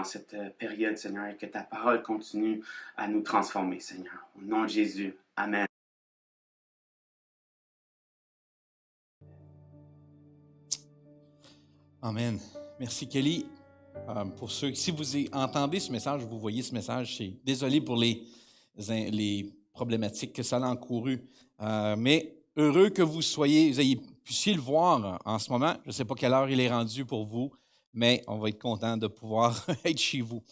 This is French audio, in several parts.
dans cette période, Seigneur, et que ta parole continue à nous transformer, Seigneur. Au nom de Jésus, Amen. Amen. Merci, Kelly. Pour ceux, si vous entendez ce message, vous voyez ce message, désolé pour les problématiques que ça a encouru, mais heureux que vous puissiez le voir en ce moment. Je ne sais pas quelle heure il est rendu pour vous, mais on va être content de pouvoir être chez vous.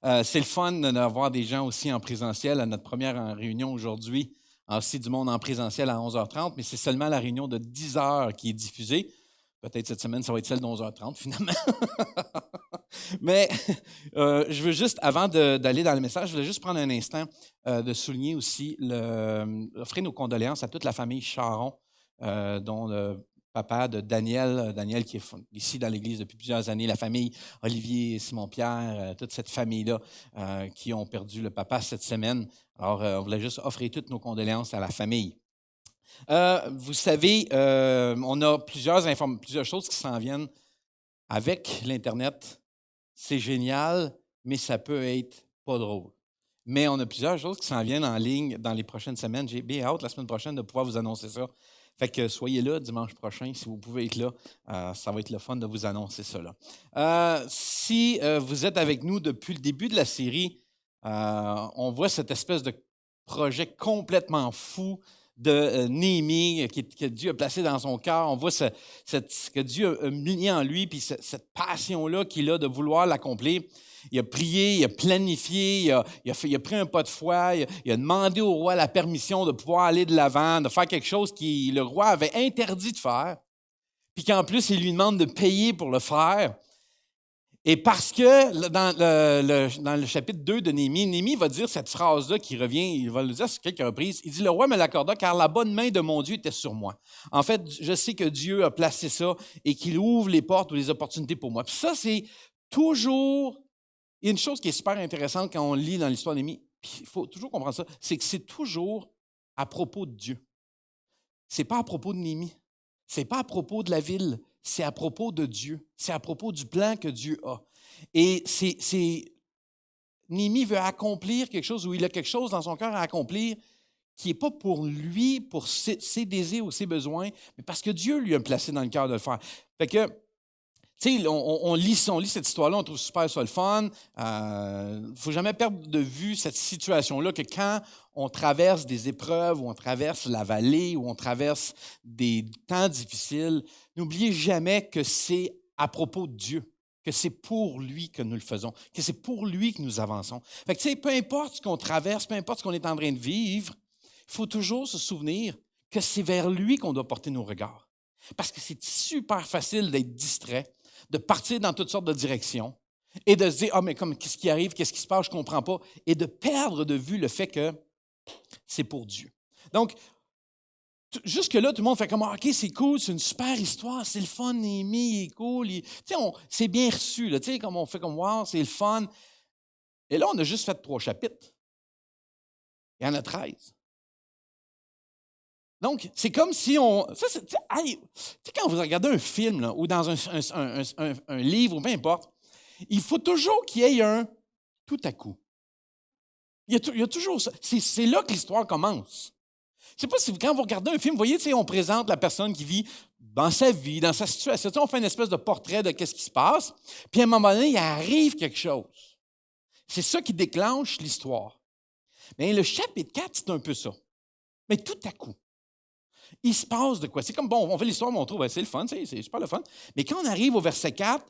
C'est le fun d'avoir des gens aussi en présentiel à notre première réunion aujourd'hui. Aussi du monde en présentiel à 11h30, mais c'est seulement la réunion de 10h qui est diffusée. Peut-être cette semaine, ça va être celle de 11h30 finalement. Mais je veux juste, avant d'aller dans le message, je voulais juste prendre un instant de souligner aussi, offrir nos condoléances à toute la famille Charon, dont le papa de Daniel qui est ici dans l'Église depuis plusieurs années, la famille Olivier et Simon-Pierre, toute cette famille-là qui ont perdu le papa cette semaine. Alors, on voulait juste offrir toutes nos condoléances à la famille. Vous savez, on a plusieurs choses qui s'en viennent avec l'Internet. C'est génial, mais ça peut être pas drôle. Mais on a plusieurs choses qui s'en viennent en ligne dans les prochaines semaines. J'ai bien hâte la semaine prochaine de pouvoir vous annoncer ça. Fait que soyez là dimanche prochain. Si vous pouvez être là, ça va être le fun de vous annoncer ça là. Si vous êtes avec nous depuis le début de la série, on voit cette espèce de projet complètement fou de Néhémie que Dieu a placé dans son cœur. On voit ce que Dieu a mis en lui, puis cette passion-là qu'il a de vouloir l'accomplir. Il a prié, il a planifié, il a pris un pas de foi, il a demandé au roi la permission de pouvoir aller de l'avant, de faire quelque chose que le roi avait interdit de faire, puis qu'en plus, il lui demande de payer pour le faire. Et parce que dans le chapitre 2 de Néhémie va dire cette phrase-là qui revient, il va le dire sur quelques reprises. Il dit « Le roi me l'accorda car la bonne main de mon Dieu était sur moi. » En fait, je sais que Dieu a placé ça et qu'il ouvre les portes ou les opportunités pour moi. Puis ça, c'est toujours... Il y a une chose qui est super intéressante quand on lit dans l'histoire de Néhémie, puis il faut toujours comprendre ça, c'est que c'est toujours à propos de Dieu. Ce n'est pas à propos de Néhémie. Ce n'est pas à propos de la ville. C'est à propos de Dieu. C'est à propos du plan que Dieu a. Et Néhémie veut accomplir quelque chose, ou il a quelque chose dans son cœur à accomplir qui n'est pas pour lui, pour ses désirs ou ses besoins, mais parce que Dieu lui a placé dans le cœur de le faire. Fait que, tu sais, on lit cette histoire-là, on trouve super ça le fun. Il ne faut jamais perdre de vue cette situation-là, que quand on traverse des épreuves, ou on traverse la vallée, ou on traverse des temps difficiles, n'oubliez jamais que c'est à propos de Dieu, que c'est pour lui que nous le faisons, que c'est pour lui que nous avançons. Fait que, tu sais, peu importe ce qu'on traverse, peu importe ce qu'on est en train de vivre, il faut toujours se souvenir que c'est vers lui qu'on doit porter nos regards. Parce que c'est super facile d'être distrait, de partir dans toutes sortes de directions et de se dire « Ah, mais qu'est-ce qui arrive? Qu'est-ce qui se passe? Je ne comprends pas. » Et de perdre de vue le fait que c'est pour Dieu. Donc, jusque-là, tout le monde fait comme « OK, c'est cool, c'est une super histoire, c'est le fun, Néhémie, il est cool. » C'est bien reçu, là, comme on fait comme « Wow, c'est le fun. » Et là, on a juste fait 3 chapitres. Il y en a 13. Donc, c'est comme si on... Tu sais, quand vous regardez un film, là, ou dans un livre, ou peu importe, il faut toujours qu'il y ait un tout à coup. Il y a toujours ça. C'est là que l'histoire commence. Je ne sais pas si quand vous regardez un film, vous voyez, on présente la personne qui vit dans sa vie, dans sa situation. On fait une espèce de portrait de ce qui se passe, puis à un moment donné, il arrive quelque chose. C'est ça qui déclenche l'histoire. Mais le chapitre 4, c'est un peu ça. Mais tout à coup, il se passe de quoi? C'est comme, bon, on fait l'histoire, mais on trouve, c'est le fun, c'est super le fun. Mais quand on arrive au verset 4,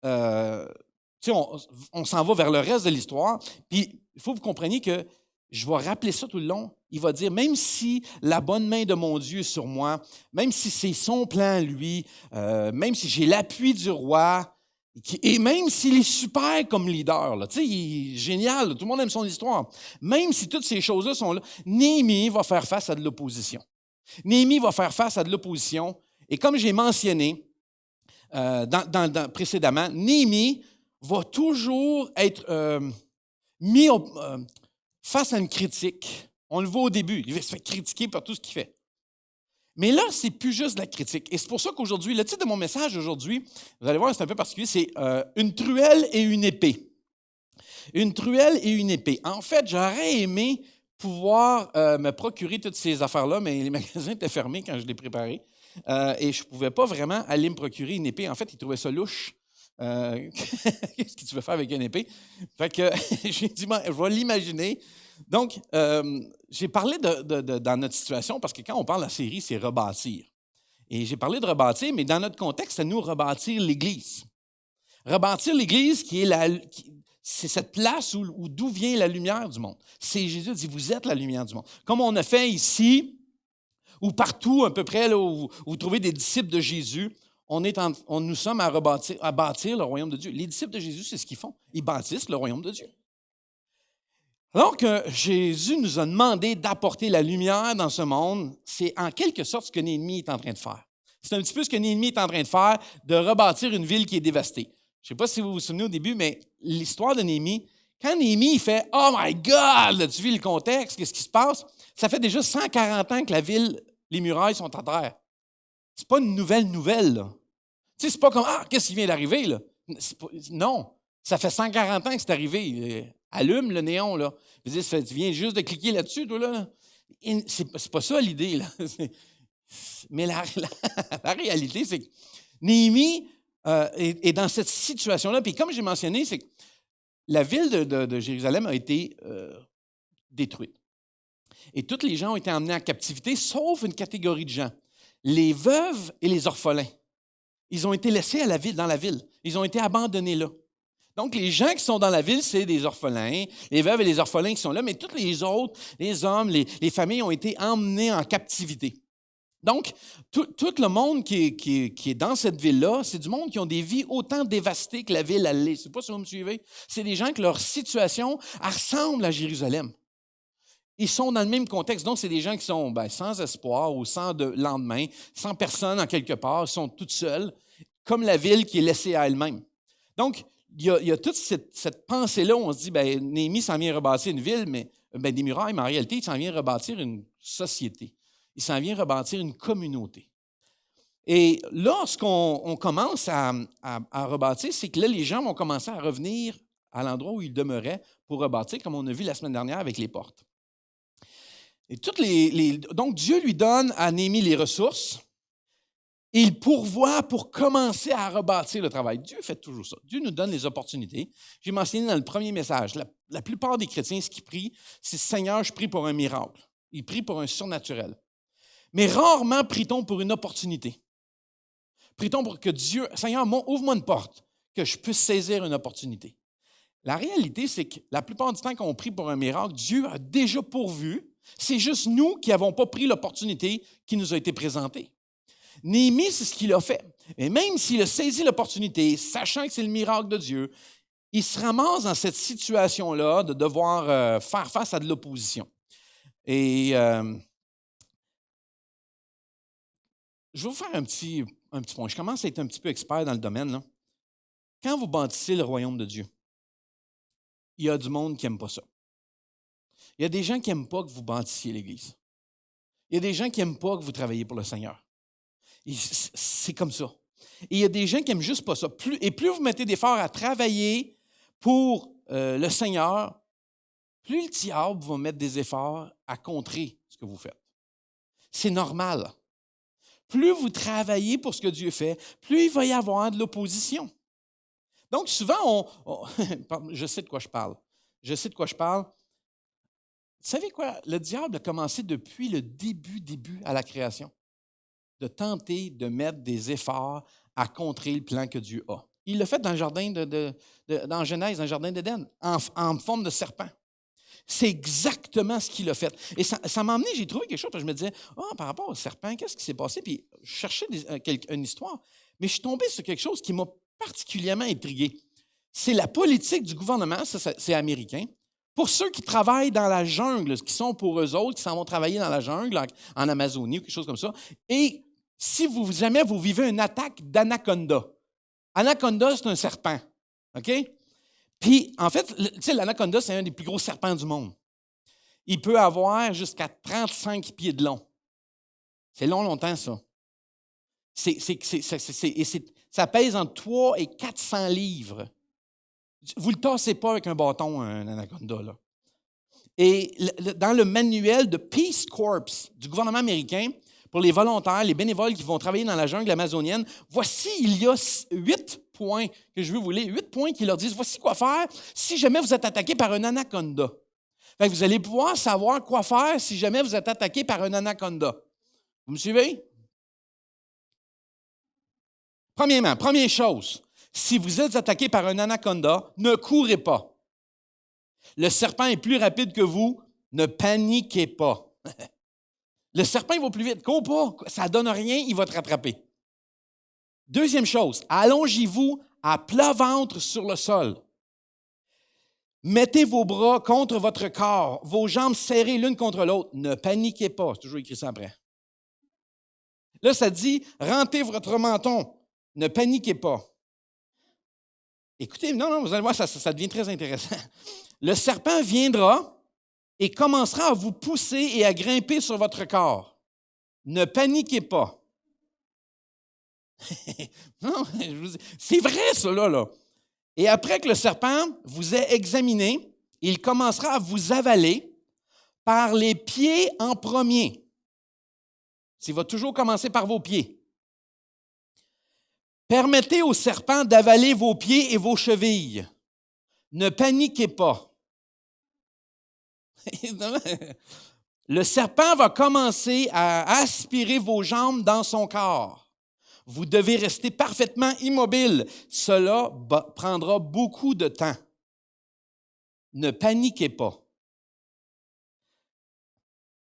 on s'en va vers le reste de l'histoire. Puis, il faut que vous compreniez que je vais rappeler ça tout le long. Il va dire, même si la bonne main de mon Dieu est sur moi, même si c'est son plan, lui, même si j'ai l'appui du roi, et même s'il est super comme leader, là, il est génial, là, tout le monde aime son histoire. Même si toutes ces choses-là sont là, Néhémie va faire face à de l'opposition. Néhémie va faire face à de l'opposition. Et comme j'ai mentionné précédemment, Néhémie va toujours être mis face à une critique. On le voit au début, il va se faire critiquer par tout ce qu'il fait. Mais là, c'est plus juste de la critique. Et c'est pour ça qu'aujourd'hui, le titre de mon message aujourd'hui, vous allez voir, c'est un peu particulier, c'est « Une truelle et une épée ». Une truelle et une épée. En fait, j'aurais aimé pouvoir me procurer toutes ces affaires-là, mais les magasins étaient fermés quand je les préparais. Et je ne pouvais pas vraiment aller me procurer une épée. En fait, ils trouvaient ça louche. Qu'est-ce que tu veux faire avec une épée? Fait que j'ai dit, je vais l'imaginer. Donc, j'ai parlé dans notre situation, parce que quand on parle de la série, c'est rebâtir. Et j'ai parlé de rebâtir, mais dans notre contexte, c'est nous rebâtir l'Église. Rebâtir l'Église c'est cette place d'où vient la lumière du monde. C'est Jésus dit, vous êtes la lumière du monde. Comme on a fait ici, ou partout à peu près, là, où vous trouvez des disciples de Jésus, nous sommes à bâtir le royaume de Dieu. Les disciples de Jésus, c'est ce qu'ils font. Ils bâtissent le royaume de Dieu. Alors que Jésus nous a demandé d'apporter la lumière dans ce monde, c'est en quelque sorte ce que l'ennemi est en train de faire. C'est un petit peu ce que l'ennemi est en train de faire, de rebâtir une ville qui est dévastée. Je ne sais pas si vous vous souvenez au début, mais l'histoire de Néhémie, quand Néhémie fait « Oh my God! » Là, tu vis le contexte, qu'est-ce qui se passe? Ça fait déjà 140 ans que la ville, les murailles sont à terre. C'est pas une nouvelle, là. Tu sais, c'est pas comme « Ah, qu'est-ce qui vient d'arriver, là? » Non, ça fait 140 ans que c'est arrivé. Allume le néon, là. Je veux dire, tu viens juste de cliquer là-dessus, toi, là. C'est pas ça l'idée, là. Mais la réalité, c'est que Néhémie est dans cette situation-là. Puis comme j'ai mentionné, c'est que la ville de Jérusalem a été détruite. Et tous les gens ont été emmenés en captivité, sauf une catégorie de gens, les veuves et les orphelins. Ils ont été laissés dans la ville. Ils ont été abandonnés là. Donc, les gens qui sont dans la ville, c'est des orphelins, les veuves et les orphelins qui sont là, mais tous les autres, les hommes, les familles ont été emmenés en captivité. Donc, tout le monde qui est dans cette ville-là, c'est du monde qui ont des vies autant dévastées que la ville elle l'est. Je ne sais pas si vous me suivez. C'est des gens que leur situation ressemble à Jérusalem. Ils sont dans le même contexte. Donc, c'est des gens qui sont sans espoir ou sans lendemain, sans personne en quelque part, ils sont toutes seules, comme la ville qui est laissée à elle-même. Donc, il y a toute cette pensée-là où on se dit, Néhémie s'en vient rebâtir une ville, mais des murailles, mais en réalité, il s'en vient rebâtir une société. Il s'en vient rebâtir une communauté. Et lorsqu'on commence à rebâtir, c'est que là, les gens vont commencer à revenir à l'endroit où ils demeuraient pour rebâtir, comme on a vu la semaine dernière avec les portes. Et donc, Dieu lui donne à Néhémie les ressources. Il pourvoit pour commencer à rebâtir le travail. Dieu fait toujours ça. Dieu nous donne les opportunités. J'ai mentionné dans le premier message, la plupart des chrétiens, ce qu'ils prient, c'est « Seigneur, je prie pour un miracle ». Ils prient pour un surnaturel. Mais rarement prie-t-on pour une opportunité. Prie-t-on pour que Dieu, « Seigneur, ouvre-moi une porte, que je puisse saisir une opportunité ». La réalité, c'est que la plupart du temps qu'on prie pour un miracle, Dieu a déjà pourvu. C'est juste nous qui n'avons pas pris l'opportunité qui nous a été présentée. Néhémie, c'est ce qu'il a fait. Et même s'il a saisi l'opportunité, sachant que c'est le miracle de Dieu, il se ramasse dans cette situation-là de devoir faire face à de l'opposition. Et je vais vous faire un petit point. Je commence à être un petit peu expert dans le domaine, là. Quand vous bâtissez le royaume de Dieu, il y a du monde qui n'aime pas ça. Il y a des gens qui n'aiment pas que vous bâtissiez l'Église. Il y a des gens qui n'aiment pas que vous travailliez pour le Seigneur. C'est comme ça. Et il y a des gens qui n'aiment juste pas ça. Plus vous mettez d'efforts à travailler pour le Seigneur, plus le diable va mettre des efforts à contrer ce que vous faites. C'est normal. Plus vous travaillez pour ce que Dieu fait, plus il va y avoir de l'opposition. Donc, souvent, je sais de quoi je parle. Vous savez quoi? Le diable a commencé depuis le début à la création, de tenter de mettre des efforts à contrer le plan que Dieu a. Il l'a fait dans le jardin dans Genèse, dans le jardin d'Éden, en forme de serpent. C'est exactement ce qu'il a fait. Et ça m'a amené, j'ai trouvé quelque chose, parce que je me disais, par rapport au serpent, qu'est-ce qui s'est passé? Puis je cherchais une histoire, mais je suis tombé sur quelque chose qui m'a particulièrement intrigué. C'est la politique du gouvernement, ça c'est américain. Pour ceux qui travaillent dans la jungle, qui sont pour eux autres, qui s'en vont travailler dans la jungle, en Amazonie ou quelque chose comme ça, et si jamais vous vivez une attaque d'anaconda. Anaconda, c'est un serpent, OK? Puis, en fait, tu sais, l'anaconda, c'est un des plus gros serpents du monde. Il peut avoir jusqu'à 35 pieds de long. C'est longtemps, ça. Ça pèse entre 3 et 400 livres. Vous ne le tassez pas avec un bâton, un anaconda, là. Et dans le manuel de Peace Corps du gouvernement américain, pour les volontaires, les bénévoles qui vont travailler dans la jungle amazonienne, voici, il y a 8 points que je veux vous lire, 8 points qui leur disent, voici quoi faire si jamais vous êtes attaqué par un anaconda. Fait que vous allez pouvoir savoir quoi faire si jamais vous êtes attaqué par un anaconda. Vous me suivez? Premièrement, première chose, si vous êtes attaqué par un anaconda, ne courez pas. Le serpent est plus rapide que vous, ne paniquez pas. Le serpent, il va plus vite. Cours pas, ça ne donne rien, il va te rattraper. Deuxième chose, allongez-vous à plat ventre sur le sol. Mettez vos bras contre votre corps, vos jambes serrées l'une contre l'autre. Ne paniquez pas. C'est toujours écrit ça après. Là, ça dit, rentrez votre menton. Ne paniquez pas. Écoutez, non, vous allez voir, ça devient très intéressant. Le serpent viendra et commencera à vous pousser et à grimper sur votre corps. Ne paniquez pas. Non, c'est vrai, ça, là. Et après que le serpent vous ait examiné, il commencera à vous avaler par les pieds en premier. Il va toujours commencer par vos pieds. Permettez au serpent d'avaler vos pieds et vos chevilles. Ne paniquez pas. Le serpent va commencer à aspirer vos jambes dans son corps. Vous devez rester parfaitement immobile. Cela prendra beaucoup de temps. Ne paniquez pas.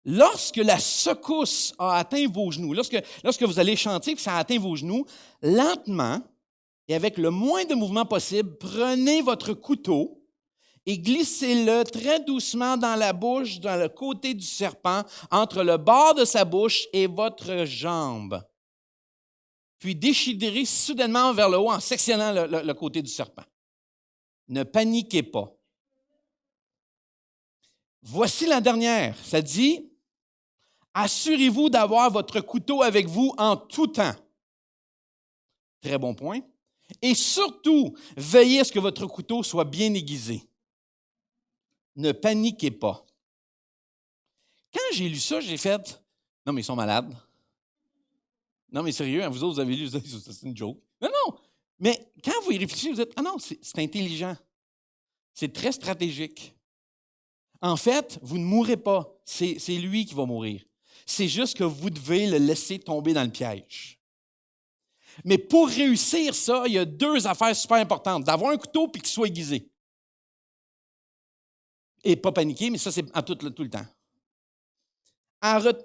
Lorsque la secousse a atteint vos genoux, lorsque vous allez chanter et que ça a atteint vos genoux, lentement et avec le moins de mouvement possible, prenez votre couteau et glissez-le très doucement dans la bouche, dans le côté du serpent, entre le bord de sa bouche et votre jambe. Puis déchirez soudainement vers le haut en sectionnant le côté du serpent. Ne paniquez pas. Voici la dernière. Ça dit, assurez-vous d'avoir votre couteau avec vous en tout temps. Très bon point. Et surtout, veillez à ce que votre couteau soit bien aiguisé. Ne paniquez pas. Quand j'ai lu ça, j'ai fait, non, mais ils sont malades. Non, mais sérieux, vous autres, vous avez lu, c'est une joke. Non. Mais quand vous y réfléchissez, vous dites, ah non, c'est intelligent. C'est très stratégique. En fait, vous ne mourrez pas. C'est lui qui va mourir. C'est juste que vous devez le laisser tomber dans le piège. Mais pour réussir ça, il y a 2 affaires super importantes. D'avoir un couteau et qu'il soit aiguisé. Et pas paniquer, mais ça, c'est en tout le temps.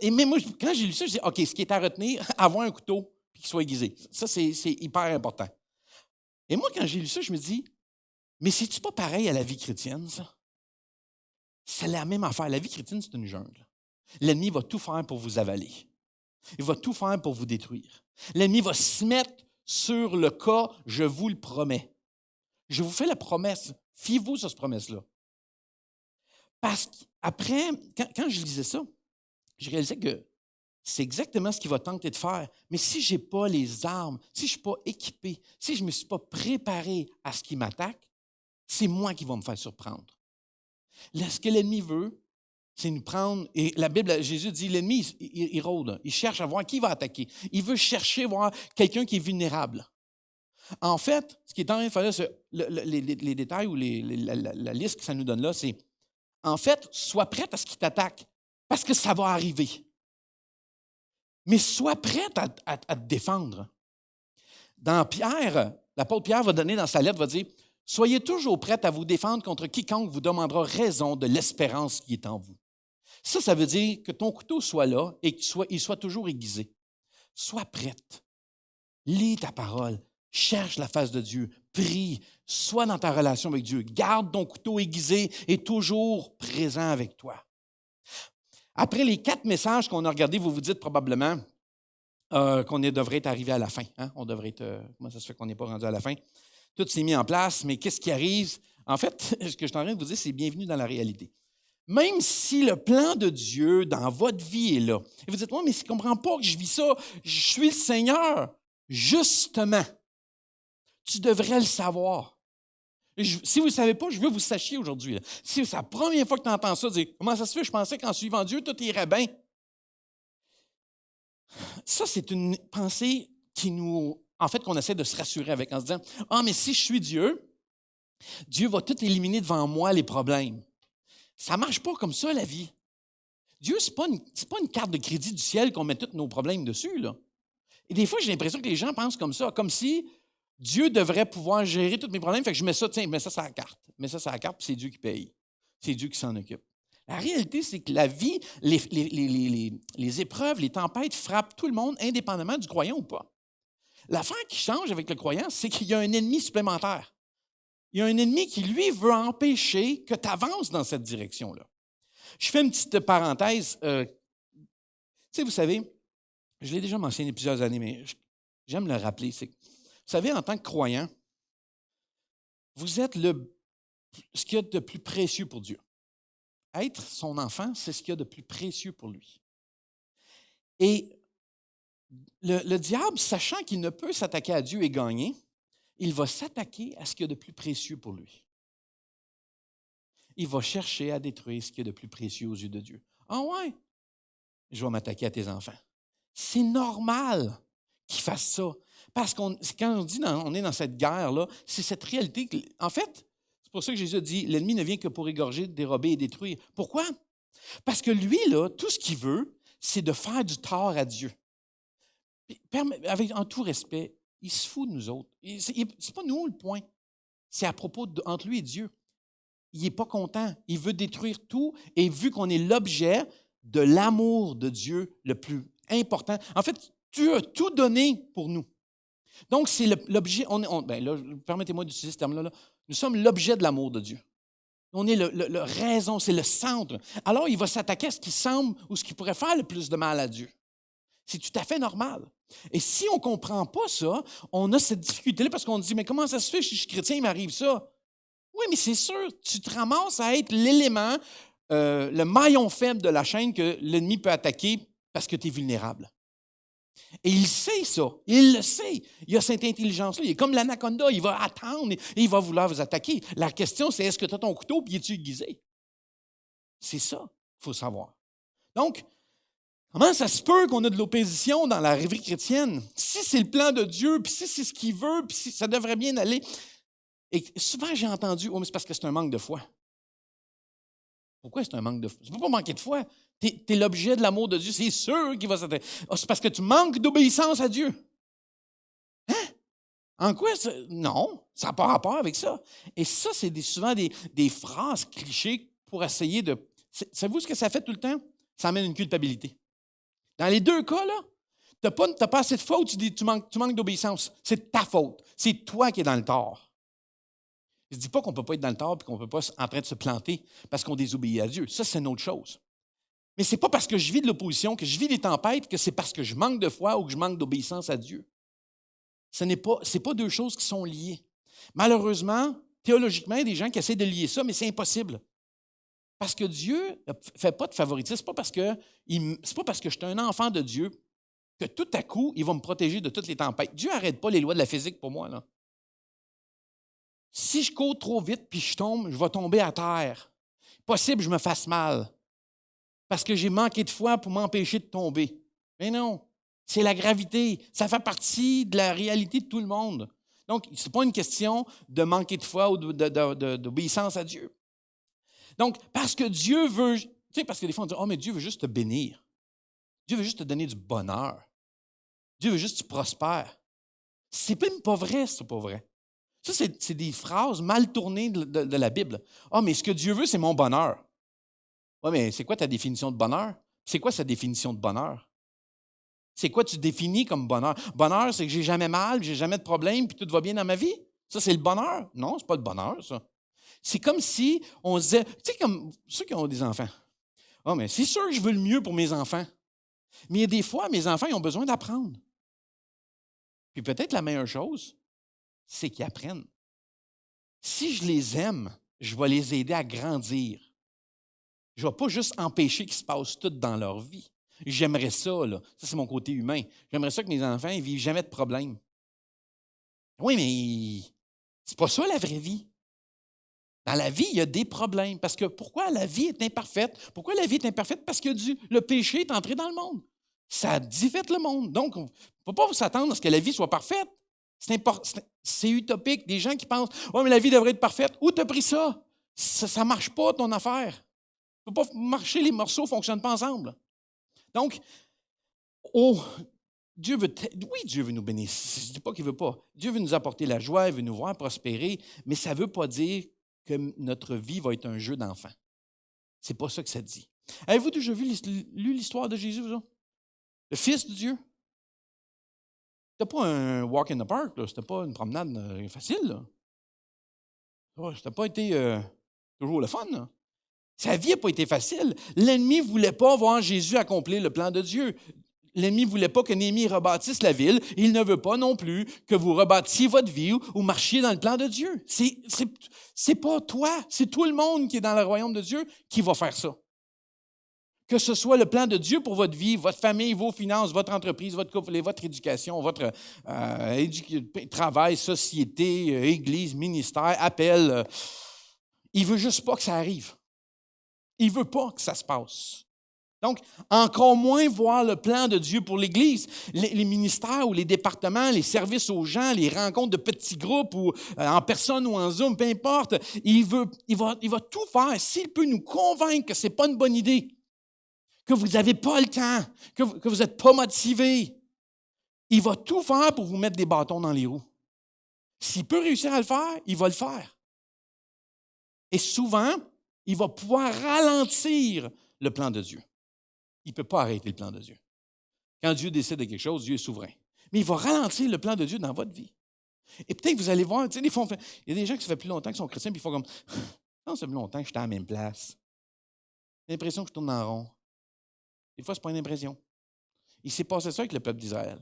Mais moi, quand j'ai lu ça, je dis, OK, ce qui est à retenir, avoir un couteau et qu'il soit aiguisé. Ça, c'est hyper important. Et moi, quand j'ai lu ça, je me dis, mais c'est-tu pas pareil à la vie chrétienne, ça? C'est la même affaire. La vie chrétienne, c'est une jungle. L'ennemi va tout faire pour vous avaler. Il va tout faire pour vous détruire. L'ennemi va se mettre sur le cas, je vous le promets. Je vous fais la promesse. Fiez-vous sur cette promesse-là. Parce qu'après, quand je lisais ça, je réalisais que c'est exactement ce qu'il va tenter de faire. Mais si je n'ai pas les armes, si je ne suis pas équipé, si je ne me suis pas préparé à ce qui m'attaque, c'est moi qui va me faire surprendre. Là, ce que l'ennemi veut, c'est nous prendre. Et la Bible, Jésus dit, l'ennemi, il rôde. Il cherche à voir qui va attaquer. Il veut chercher à voir quelqu'un qui est vulnérable. En fait, ce qui est en train de faire là, les détails ou la liste que ça nous donne là, c'est, en fait, sois prête à ce qui t'attaque, parce que ça va arriver. Mais sois prête à te défendre. Dans Pierre, l'apôtre Pierre va donner dans sa lettre, va dire, soyez toujours prête à vous défendre contre quiconque vous demandera raison de l'espérance qui est en vous. Ça veut dire que ton couteau soit là et qu'il soit toujours aiguisé. Sois prête. Lis ta parole. Cherche la face de Dieu. Prie. Sois dans ta relation avec Dieu. Garde ton couteau aiguisé et toujours présent avec toi. Après les 4 messages qu'on a regardés, vous vous dites probablement qu'on devrait être arrivé à la fin. Hein? On devrait être. Comment ça se fait qu'on n'est pas rendu à la fin? Tout s'est mis en place, mais qu'est-ce qui arrive? En fait, ce que je suis en train de vous dire, c'est bienvenue dans la réalité. Même si le plan de Dieu dans votre vie est là, et vous dites, moi, mais je ne comprends pas que je vis ça, je suis le Seigneur. Justement, tu devrais le savoir. Si vous ne le savez pas, je veux que vous sachiez aujourd'hui. Là. Si c'est la première fois que tu entends ça, dire comment ça se fait, je pensais qu'en suivant Dieu, tout irait bien. Ça, c'est une pensée qu'on essaie de se rassurer avec en se disant, ah, mais si je suis Dieu, Dieu va tout éliminer devant moi les problèmes. Ça ne marche pas comme ça, la vie. Dieu, ce n'est pas une carte de crédit du ciel qu'on met tous nos problèmes dessus. Là. Et des fois, j'ai l'impression que les gens pensent comme ça, comme si Dieu devrait pouvoir gérer tous mes problèmes. Fait que je mets ça, tiens, mets ça sur la carte. Mets ça sur la carte, puis c'est Dieu qui paye. C'est Dieu qui s'en occupe. La réalité, c'est que la vie, les épreuves, les tempêtes frappent tout le monde, indépendamment du croyant ou pas. L'affaire qui change avec le croyant, c'est qu'il y a un ennemi supplémentaire. Il y a un ennemi qui, lui, veut empêcher que tu avances dans cette direction-là. Je fais une petite parenthèse. Vous savez, je l'ai déjà mentionné plusieurs années, mais j'aime le rappeler. Vous savez, en tant que croyant, vous êtes ce qu'il y a de plus précieux pour Dieu. Être son enfant, c'est ce qu'il y a de plus précieux pour lui. Et le diable, sachant qu'il ne peut s'attaquer à Dieu et gagner, il va s'attaquer à ce qu'il y a de plus précieux pour lui. Il va chercher à détruire ce qu'il y a de plus précieux aux yeux de Dieu. Ah ouais, je vais m'attaquer à tes enfants. C'est normal qu'il fasse ça. Parce quand on dit on est dans cette guerre-là, c'est cette réalité. En fait, c'est pour ça que Jésus a dit, l'ennemi ne vient que pour égorger, dérober et détruire. Pourquoi? Parce que lui, là, tout ce qu'il veut, c'est de faire du tort à Dieu. En tout respect, il se fout de nous autres. C'est pas nous le point. C'est à propos entre lui et Dieu. Il n'est pas content. Il veut détruire tout. Et vu qu'on est l'objet de l'amour de Dieu le plus important, en fait, Dieu a tout donné pour nous. Donc, c'est l'objet. Permettez-moi d'utiliser ce terme-là. Là. Nous sommes l'objet de l'amour de Dieu. On est le raison, c'est le centre. Alors, il va s'attaquer à ce qui semble ou ce qui pourrait faire le plus de mal à Dieu. C'est tout à fait normal. Et si on ne comprend pas ça, on a cette difficulté-là parce qu'on dit, mais comment ça se fait, je suis chrétien, il m'arrive ça? Oui, mais c'est sûr, tu te ramasses à être l'élément, le maillon faible de la chaîne que l'ennemi peut attaquer parce que tu es vulnérable. Et il sait ça, il le sait. Il a cette intelligence-là. Il est comme l'anaconda, il va attendre et il va vouloir vous attaquer. La question, c'est est-ce que tu as ton couteau et es-tu aiguisé? C'est ça qu'il faut savoir. Donc, comment ça se peut qu'on a de l'opposition dans la vie chrétienne? Si c'est le plan de Dieu, puis si c'est ce qu'il veut, puis si ça devrait bien aller. Et souvent, j'ai entendu, oh, mais c'est parce que c'est un manque de foi. Pourquoi c'est un manque de foi? Tu ne peux pas manquer de foi. Tu es l'objet de l'amour de Dieu. C'est sûr qu'il va s'attaquer. Oh, c'est parce que tu manques d'obéissance à Dieu. Hein? En quoi? Non, ça n'a pas rapport avec ça. Et ça, c'est souvent des phrases clichés pour essayer de... Savez-vous ce que ça fait tout le temps? Ça amène une culpabilité. Dans les deux cas, là, tu n'as pas assez de faute, tu dis tu manques d'obéissance. C'est ta faute. C'est toi qui es dans le tort. Je ne dis pas qu'on ne peut pas être dans le tort et qu'on ne peut pas être en train de se planter parce qu'on désobéit à Dieu. Ça, c'est une autre chose. Mais ce n'est pas parce que je vis de l'opposition, que je vis des tempêtes, que c'est parce que je manque de foi ou que je manque d'obéissance à Dieu. Ce n'est pas deux choses qui sont liées. Malheureusement, théologiquement, il y a des gens qui essaient de lier ça, mais c'est impossible. Parce que Dieu ne fait pas de favoritisme. Ce n'est pas parce que je suis un enfant de Dieu que tout à coup, il va me protéger de toutes les tempêtes. Dieu n'arrête pas les lois de la physique pour moi, là. Si je cours trop vite puis je tombe, je vais tomber à terre. Possible que je me fasse mal parce que j'ai manqué de foi pour m'empêcher de tomber. Mais non, c'est la gravité. Ça fait partie de la réalité de tout le monde. Donc, ce n'est pas une question de manquer de foi ou d'obéissance à Dieu. Donc, parce que Dieu veut... Tu sais, parce que des fois, on dit « Oh, mais Dieu veut juste te bénir. Dieu veut juste te donner du bonheur. Dieu veut juste que tu prospères. » C'est même pas vrai, c'est pas vrai. Ça, c'est des phrases mal tournées de la Bible. « Ah, mais ce que Dieu veut, c'est mon bonheur. » Oui, mais c'est quoi ta définition de bonheur? C'est quoi sa définition de bonheur? C'est quoi tu définis comme bonheur? Bonheur, c'est que j'ai jamais mal, j'ai jamais de problème, puis tout va bien dans ma vie? Ça, c'est le bonheur? Non, c'est pas le bonheur, ça. C'est comme si on se disait, tu sais, comme ceux qui ont des enfants. « Ah, mais c'est sûr que je veux le mieux pour mes enfants. » Mais il y a des fois, mes enfants, ils ont besoin d'apprendre. Puis peut-être la meilleure chose, c'est qu'ils apprennent. Si je les aime, je vais les aider à grandir. Je ne vais pas juste empêcher qu'ils se passent tout dans leur vie. J'aimerais ça, là. Ça, c'est mon côté humain. J'aimerais ça que mes enfants ne vivent jamais de problème. Oui, mais c'est pas ça la vraie vie. Dans la vie, il y a des problèmes. Parce que pourquoi la vie est imparfaite? Pourquoi la vie est imparfaite? Parce que le péché est entré dans le monde. Ça a défait le monde. Donc, on ne peut pas s'attendre à ce que la vie soit parfaite. C'est utopique. Des gens qui pensent « Oh, mais la vie devrait être parfaite. » Où t'as pris ça? Ça ne marche pas, ton affaire. Ça ne peut pas marcher, les morceaux ne fonctionnent pas ensemble. Donc, Dieu veut nous bénir. Je ne dis pas qu'il ne veut pas. Dieu veut nous apporter la joie, il veut nous voir prospérer, mais ça ne veut pas dire que notre vie va être un jeu d'enfant. Ce n'est pas ça que ça dit. Avez-vous déjà lu l'histoire de Jésus, vous? Le Fils de Dieu? Ce n'était pas un walk in the park, ce n'était pas une promenade facile. Là. Ça n'a pas été toujours le fun. Là. Sa vie n'a pas été facile. L'ennemi ne voulait pas voir Jésus accomplir le plan de Dieu. L'ennemi ne voulait pas que Néhémie rebâtisse la ville. Il ne veut pas non plus que vous rebâtissiez votre vie ou marchiez dans le plan de Dieu. C'est pas toi, c'est tout le monde qui est dans le royaume de Dieu qui va faire ça. Que ce soit le plan de Dieu pour votre vie, votre famille, vos finances, votre entreprise, votre couple, votre éducation, votre travail, société, église, ministère, appel. Il ne veut juste pas que ça arrive. Il ne veut pas que ça se passe. Donc, encore moins voir le plan de Dieu pour l'Église. Les ministères ou les départements, les services aux gens, les rencontres de petits groupes ou en personne ou en Zoom, peu importe, il va tout faire. S'il peut nous convaincre que ce n'est pas une bonne idée, que vous n'avez pas le temps, que vous n'êtes pas motivé, il va tout faire pour vous mettre des bâtons dans les roues. S'il peut réussir à le faire, il va le faire. Et souvent, il va pouvoir ralentir le plan de Dieu. Il ne peut pas arrêter le plan de Dieu. Quand Dieu décide de quelque chose, Dieu est souverain. Mais il va ralentir le plan de Dieu dans votre vie. Et peut-être que vous allez voir, tu sais, des fois, il y a des gens qui ça fait plus longtemps qu'ils sont chrétiens, puis ils font comme, non, ça fait longtemps que j'étais à la même place. J'ai l'impression que je tourne en rond. Des fois, ce n'est pas une impression. Il s'est passé ça avec le peuple d'Israël.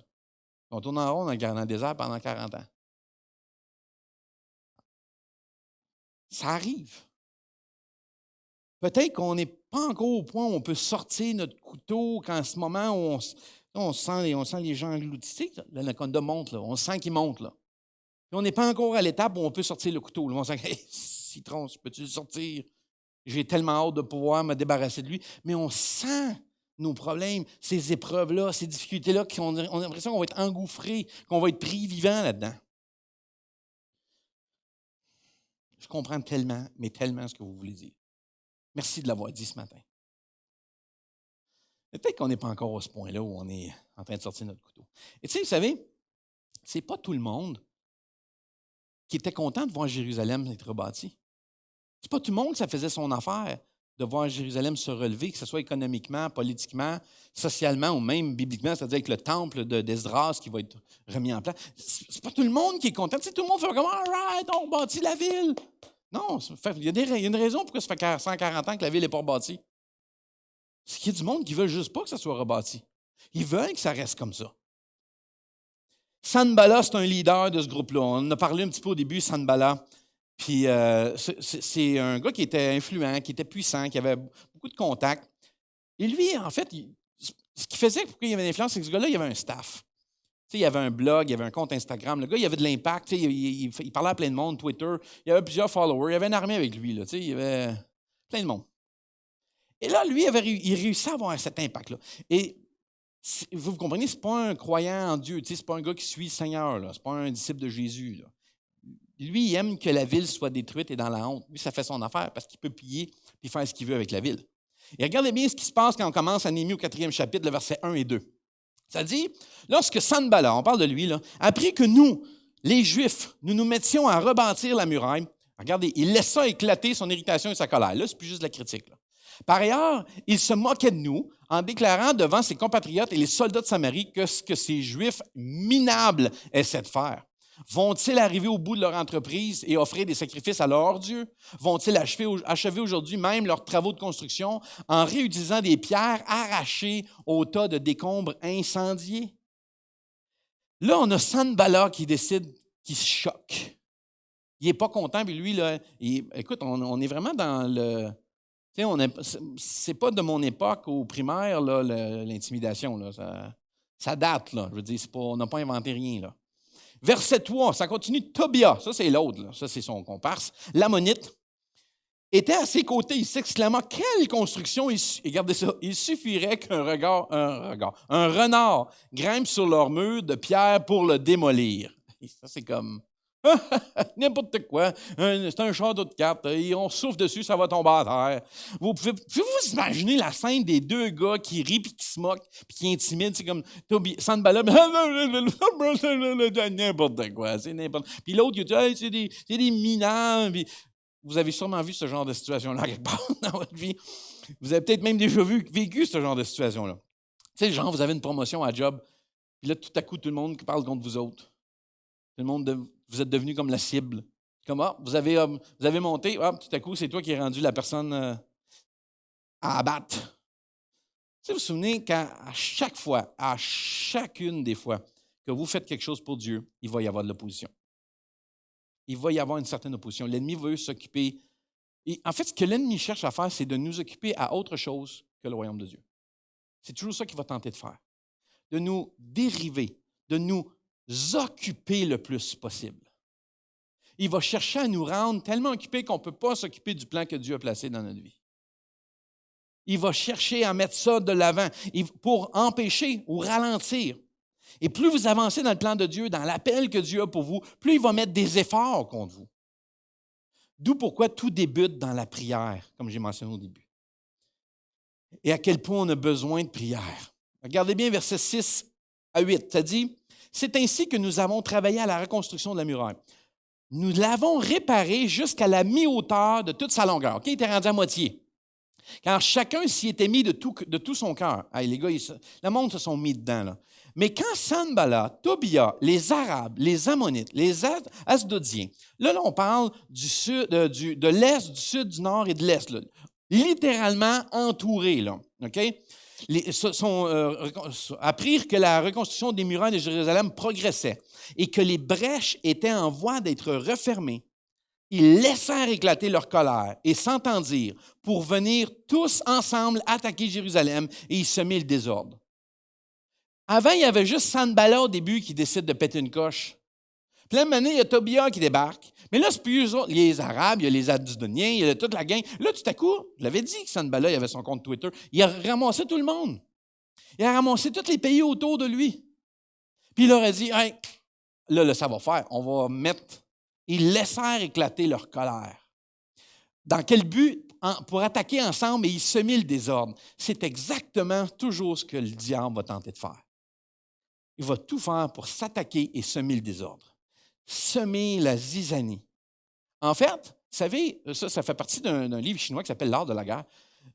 On tourne en rond dans le désert pendant 40 ans. Ça arrive. Peut-être qu'on n'est pas encore au point où on peut sortir notre couteau quand à ce moment où on sent les gens engloutis. Le condom monte, là, on sent qu'il monte. Là. Puis on n'est pas encore à l'étape où on peut sortir le couteau. Là. On sent hey, citron, peux-tu le sortir? J'ai tellement hâte de pouvoir me débarrasser de lui. Mais on sent nos problèmes, ces épreuves-là, ces difficultés-là, on a l'impression qu'on va être engouffré, qu'on va être pris vivant là-dedans. Je comprends tellement, mais tellement ce que vous voulez dire. Merci de l'avoir dit ce matin. Mais peut-être qu'on n'est pas encore à ce point-là où on est en train de sortir notre couteau. Et tu sais, vous savez, c'est pas tout le monde qui était content de voir Jérusalem être rebâti. C'est pas tout le monde que ça faisait son affaire de voir Jérusalem se relever, que ce soit économiquement, politiquement, socialement ou même bibliquement, c'est-à-dire avec le temple d'Esdras qui va être remis en place. C'est pas tout le monde qui est content. Tu sais, tout le monde fait comme « All right, on bâtit la ville ». Non, il y a une raison pourquoi ça fait 140 ans que la ville n'est pas rebâtie. C'est qu'il y a du monde qui ne veut juste pas que ça soit rebâti. Ils veulent que ça reste comme ça. Sanballat, c'est un leader de ce groupe-là. On en a parlé un petit peu au début, Sanballat. Puis c'est un gars qui était influent, qui était puissant, qui avait beaucoup de contacts. Et lui, en fait, ce qui faisait pourquoi il avait de l'influence, c'est que ce gars-là, il avait un staff. Tu sais, il y avait un blog, il y avait un compte Instagram. Le gars, il avait de l'impact. Tu sais, il parlait à plein de monde, Twitter. Il y avait plusieurs followers. Il y avait une armée avec lui. Là, tu sais, il y avait plein de monde. Et là, lui, il réussit à avoir cet impact-là. Et vous comprenez, ce n'est pas un croyant en Dieu. Tu sais, ce n'est pas un gars qui suit le Seigneur. Ce n'est pas un disciple de Jésus. Là. Lui, il aime que la ville soit détruite et dans la honte. Lui, ça fait son affaire parce qu'il peut piller et faire ce qu'il veut avec la ville. Et regardez bien ce qui se passe quand on commence à Néhémie au 4e chapitre, le verset 1 et 2. Ça dit, lorsque Sanballat, on parle de lui, là, apprit que nous, les Juifs, nous mettions à rebâtir la muraille, regardez, il laissa éclater son irritation et sa colère. Là, c'est plus juste de la critique. Là. Par ailleurs, il se moquait de nous en déclarant devant ses compatriotes et les soldats de Samarie que ce que ces Juifs minables essaient de faire. Vont-ils arriver au bout de leur entreprise et offrir des sacrifices à leur Dieu? Vont-ils achever aujourd'hui même leurs travaux de construction en réutilisant des pierres arrachées au tas de décombres incendiés? Là, on a Sanballat qui décide, qui se choque. Il n'est pas content, puis lui, là, écoute, on est vraiment dans le... Tu sais, c'est pas de mon époque au primaire, là, l'intimidation. Là, ça date, là. Je veux dire, on n'a pas inventé rien, là. Verset 3, ça continue. Tobia, ça c'est l'autre, là. Ça c'est son comparse. L'Ammonite était à ses côtés, s'exclamant, quelle construction! Regardez ça, il suffirait un renard grimpe sur leur mur de pierre pour le démolir. Et ça, c'est comme n'importe quoi. C'est un château de cartes. Et on souffle dessus, ça va tomber à terre. Pouvez-vous imaginer la scène des deux gars qui rient puis qui se moquent puis qui intimident? C'est comme Sanbala, n'importe quoi. C'est n'importe. Puis l'autre, il dit hey, c'est des minants. Puis, vous avez sûrement vu ce genre de situation-là quelque part dans votre vie. Vous avez peut-être même déjà vécu ce genre de situation-là. Tu sais, genre, vous avez une promotion à job, puis là, tout à coup, tout le monde parle contre vous autres. Tout le monde, vous êtes devenu comme la cible. Comme, vous avez monté, tout à coup, c'est toi qui es rendu la personne à abattre. Tu sais, vous vous souvenez qu'à chaque fois, à chacune des fois que vous faites quelque chose pour Dieu, il va y avoir de l'opposition. Il va y avoir une certaine opposition. L'ennemi veut s'occuper. Et en fait, ce que l'ennemi cherche à faire, c'est de nous occuper à autre chose que le royaume de Dieu. C'est toujours ça qu'il va tenter de faire. De nous dériver, de nous occuper le plus possible. Il va chercher à nous rendre tellement occupés qu'on ne peut pas s'occuper du plan que Dieu a placé dans notre vie. Il va chercher à mettre ça de l'avant pour empêcher ou ralentir. Et plus vous avancez dans le plan de Dieu, dans l'appel que Dieu a pour vous, plus il va mettre des efforts contre vous. D'où pourquoi tout débute dans la prière, comme j'ai mentionné au début. Et à quel point on a besoin de prière. Regardez bien versets 6 à 8. Ça dit, « C'est ainsi que nous avons travaillé à la reconstruction de la muraille. Nous l'avons réparée jusqu'à la mi-hauteur de toute sa longueur. » OK, il était rendu à moitié. Car chacun s'y était mis de tout son cœur. Hey, les gars, le monde se sont mis dedans. Là. Mais quand Sanballat, Tobia, les Arabes, les Ammonites, les Asdodiens, là on parle du sud, de l'est, du sud, du nord et de l'est, là, littéralement entourés, là, OK? Apprirent que la reconstruction des murailles de Jérusalem progressait et que les brèches étaient en voie d'être refermées. Ils laissèrent éclater leur colère et s'entendirent pour venir tous ensemble attaquer Jérusalem et y semer le désordre. Avant, il y avait juste Sanballat au début qui décide de péter une coche. Puis là, maintenant, il y a Tobia qui débarque. Mais là, c'est plus eux autres. Il y a les Arabes, il y a les Asdodiens, il y a toute la gang. Là, tout à coup, je l'avais dit que Sanballat, il avait son compte Twitter. Il a ramassé tout le monde. Il a ramassé tous les pays autour de lui. Puis il leur a dit, hey, là, ça va faire. On va mettre... Ils laissèrent éclater leur colère. Dans quel but? Pour attaquer ensemble et y semer le désordre. C'est exactement toujours ce que le diable va tenter de faire. Il va tout faire pour s'attaquer et semer le désordre. Semer la zizanie. En fait, vous savez, ça fait partie d'un livre chinois qui s'appelle L'art de la guerre.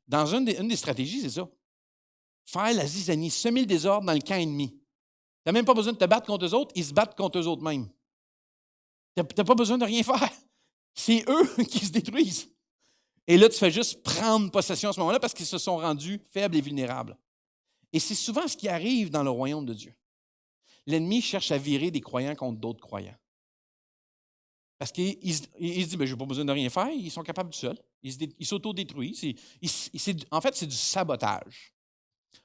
Dans une des stratégies, c'est ça. Faire la zizanie, semer le désordre dans le camp ennemi. Tu n'as même pas besoin de te battre contre eux autres, ils se battent contre eux autres mêmes. Tu n'as pas besoin de rien faire. C'est eux qui se détruisent. Et là, tu fais juste prendre possession à ce moment-là parce qu'ils se sont rendus faibles et vulnérables. Et c'est souvent ce qui arrive dans le royaume de Dieu. L'ennemi cherche à virer des croyants contre d'autres croyants. Parce qu'il se dit, je n'ai pas besoin de rien faire, ils sont capables tout seuls. Ils s'autodétruisent. En fait, c'est du sabotage.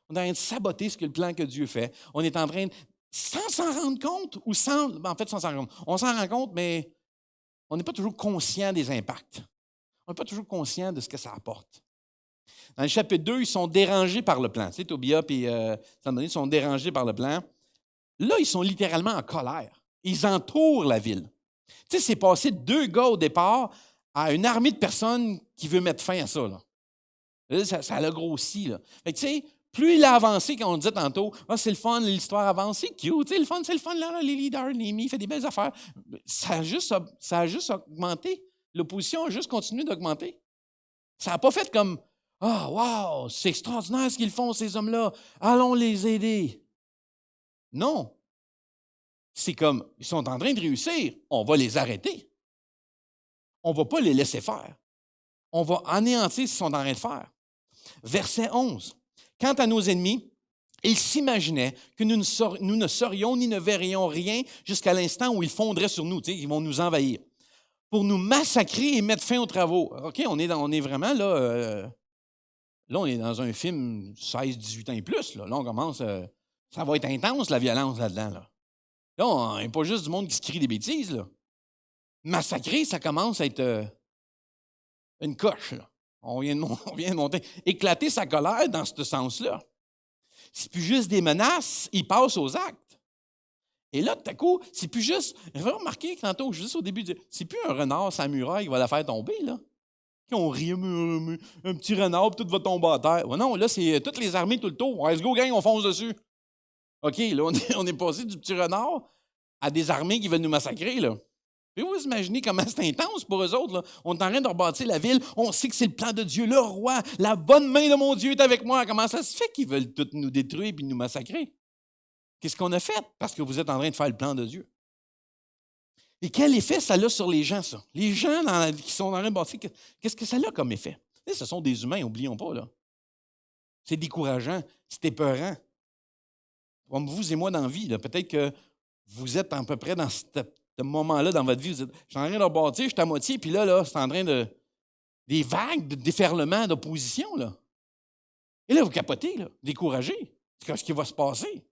On est en train de saboter ce que le plan que Dieu fait. On est en train, sans s'en rendre compte, ou sans s'en rendre compte. On s'en rend compte, mais on n'est pas toujours conscient des impacts. On n'est pas toujours conscient de ce que ça apporte. Dans le chapitre 2, ils sont dérangés par le plan. Tu sais, Tobia et Sanballat sont dérangés par le plan. Là, ils sont littéralement en colère. Ils entourent la ville. Tu sais, c'est passé de 2 gars au départ à une armée de personnes qui veut mettre fin à ça. Là, ça l'a grossi. Là. Fait que, tu sais, plus il a avancé, comme on disait tantôt, c'est le fun, l'histoire avance, c'est cute, c'est le fun, là, les leaders, Néhémie, il fait des belles affaires. Ça a juste augmenté. L'opposition a juste continué d'augmenter. Ça n'a pas fait comme « Ah, wow, c'est extraordinaire ce qu'ils font, ces hommes-là. Allons les aider. » Non. C'est comme, ils sont en train de réussir, on va les arrêter. On ne va pas les laisser faire. On va anéantir ce qu'ils sont en train de faire. Verset 11. Quant à nos ennemis, ils s'imaginaient que nous ne saurions ni ne verrions rien jusqu'à l'instant où ils fonderaient sur nous, ils vont nous envahir, pour nous massacrer et mettre fin aux travaux. OK, on est vraiment là, là, on est dans un film 16-18 ans et plus. Là, on commence, ça va être intense, la violence là-dedans. Là, on n'est pas juste du monde qui se crie des bêtises. Là. Massacrer, ça commence à être une coche, là. On vient de monter. Éclater sa colère dans ce sens-là. C'est plus juste des menaces, il passe aux actes. Et là, tout à coup, c'est plus juste. Vous avez remarqué que tantôt, juste au début, c'est plus un renard sa muraille qui va la faire tomber, là. On rit, un petit renard, puis tout va tomber à terre. Ouais, non, là, c'est toutes les armées tout le tour. Let's go, gang, on fonce dessus. OK, là, on est passé du petit renard à des armées qui veulent nous massacrer, là. Et vous imaginez comment c'est intense pour eux autres, là. On est en train de rebâtir la ville. On sait que c'est le plan de Dieu. Le roi, la bonne main de mon Dieu est avec moi. Comment ça se fait qu'ils veulent tout nous détruire et nous massacrer? Qu'est-ce qu'on a fait? Parce que vous êtes en train de faire le plan de Dieu. Et quel effet ça a sur les gens, ça? Les gens qui sont en train de bâtir, qu'est-ce que ça a comme effet? Ce sont des humains, n'oublions pas, là. C'est décourageant, c'est épeurant. Comme vous et moi dans la vie, là, peut-être que vous êtes à peu près dans ce moment-là dans votre vie. Vous êtes, je suis en train de rebâtir, je suis à moitié, puis là, c'est en train de. Des vagues de déferlement, d'opposition, là. Et là, vous capotez, là, découragés. Qu'est-ce qui va se passer?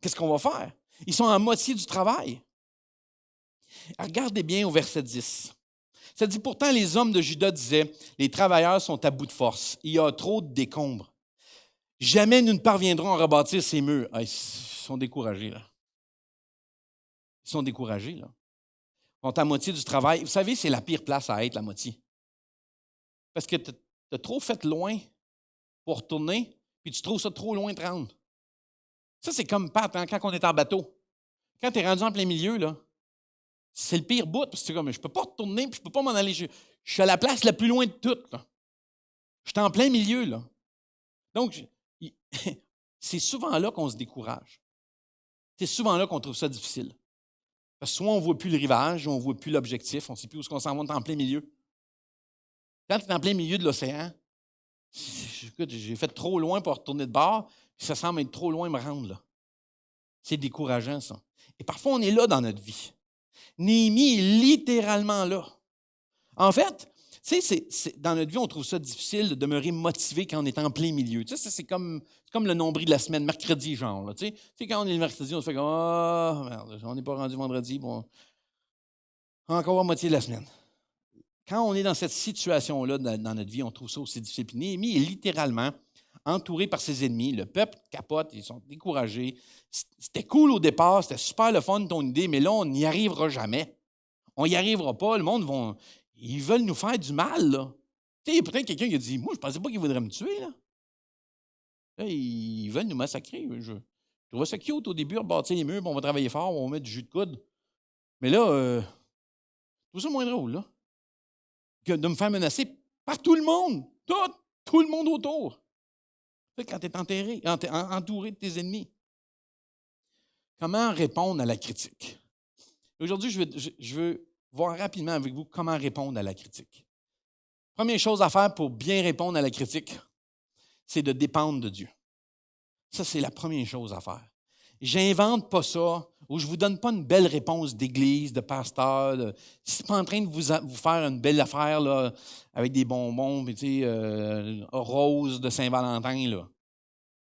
Qu'est-ce qu'on va faire? Ils sont à moitié du travail. Regardez bien au verset 10. Ça dit, pourtant, les hommes de Juda disaient, les travailleurs sont à bout de force. Il y a trop de décombres. Jamais nous ne parviendrons à rebâtir ces murs. Ah, ils sont découragés, là. Ils sont découragés, là. Ils sont à moitié du travail. Vous savez, c'est la pire place à être, la moitié. Parce que tu as trop fait loin pour retourner, puis tu trouves ça trop loin de rendre. Ça, c'est comme Pat, hein, quand on est en bateau. Quand tu es rendu en plein milieu, là, c'est le pire bout, parce que comme, je ne peux pas retourner, puis je ne peux pas m'en aller. Je suis à la place la plus loin de toutes, là. Je suis en plein milieu, là. Donc, c'est souvent là qu'on se décourage. C'est souvent là qu'on trouve ça difficile. Parce que soit on ne voit plus le rivage, on ne voit plus l'objectif, on ne sait plus où est-ce qu'on s'en va, on est en plein milieu. Quand tu es en plein milieu de l'océan, écoute, j'ai fait trop loin pour retourner de bord, puis ça semble être trop loin de me rendre, là. C'est décourageant, ça. Et parfois, on est là dans notre vie. Néhémie est littéralement là. En fait, tu sais, dans notre vie, on trouve ça difficile de demeurer motivé quand on est en plein milieu. Tu sais, c'est comme le nombril de la semaine, mercredi, genre. Là, tu sais, quand on est le mercredi, on se fait comme ah, merde, on n'est pas rendu vendredi, bon, encore à moitié de la semaine. Quand on est dans cette situation-là dans notre vie, on trouve ça aussi difficile. Puis Néhémie est littéralement entouré par ses ennemis. Le peuple capote, ils sont découragés. C'était cool au départ, c'était super le fun ton idée, mais là, on n'y arrivera jamais. On n'y arrivera pas. Le monde ils veulent nous faire du mal, là. Tu sais, il y a peut-être quelqu'un qui a dit, moi, je ne pensais pas qu'ils voudraient me tuer, là. Là, ils veulent nous massacrer. Je trouvais ça cute au début, rebâtir les murs, puis on va travailler fort, on va mettre du jus de coude. Mais là, je trouve ça moins drôle, là, que de me faire menacer par tout le monde. Tout le monde autour. Tu sais, quand tu es entouré de tes ennemis. Comment répondre à la critique? Aujourd'hui, je veux voir rapidement avec vous comment répondre à la critique. Première chose à faire pour bien répondre à la critique, c'est de dépendre de Dieu. Ça, c'est la première chose à faire. J'invente pas ça, ou je ne vous donne pas une belle réponse d'église, de pasteur. Je ne suis pas en train de vous faire une belle affaire là, avec des bonbons, roses de Saint-Valentin. Là.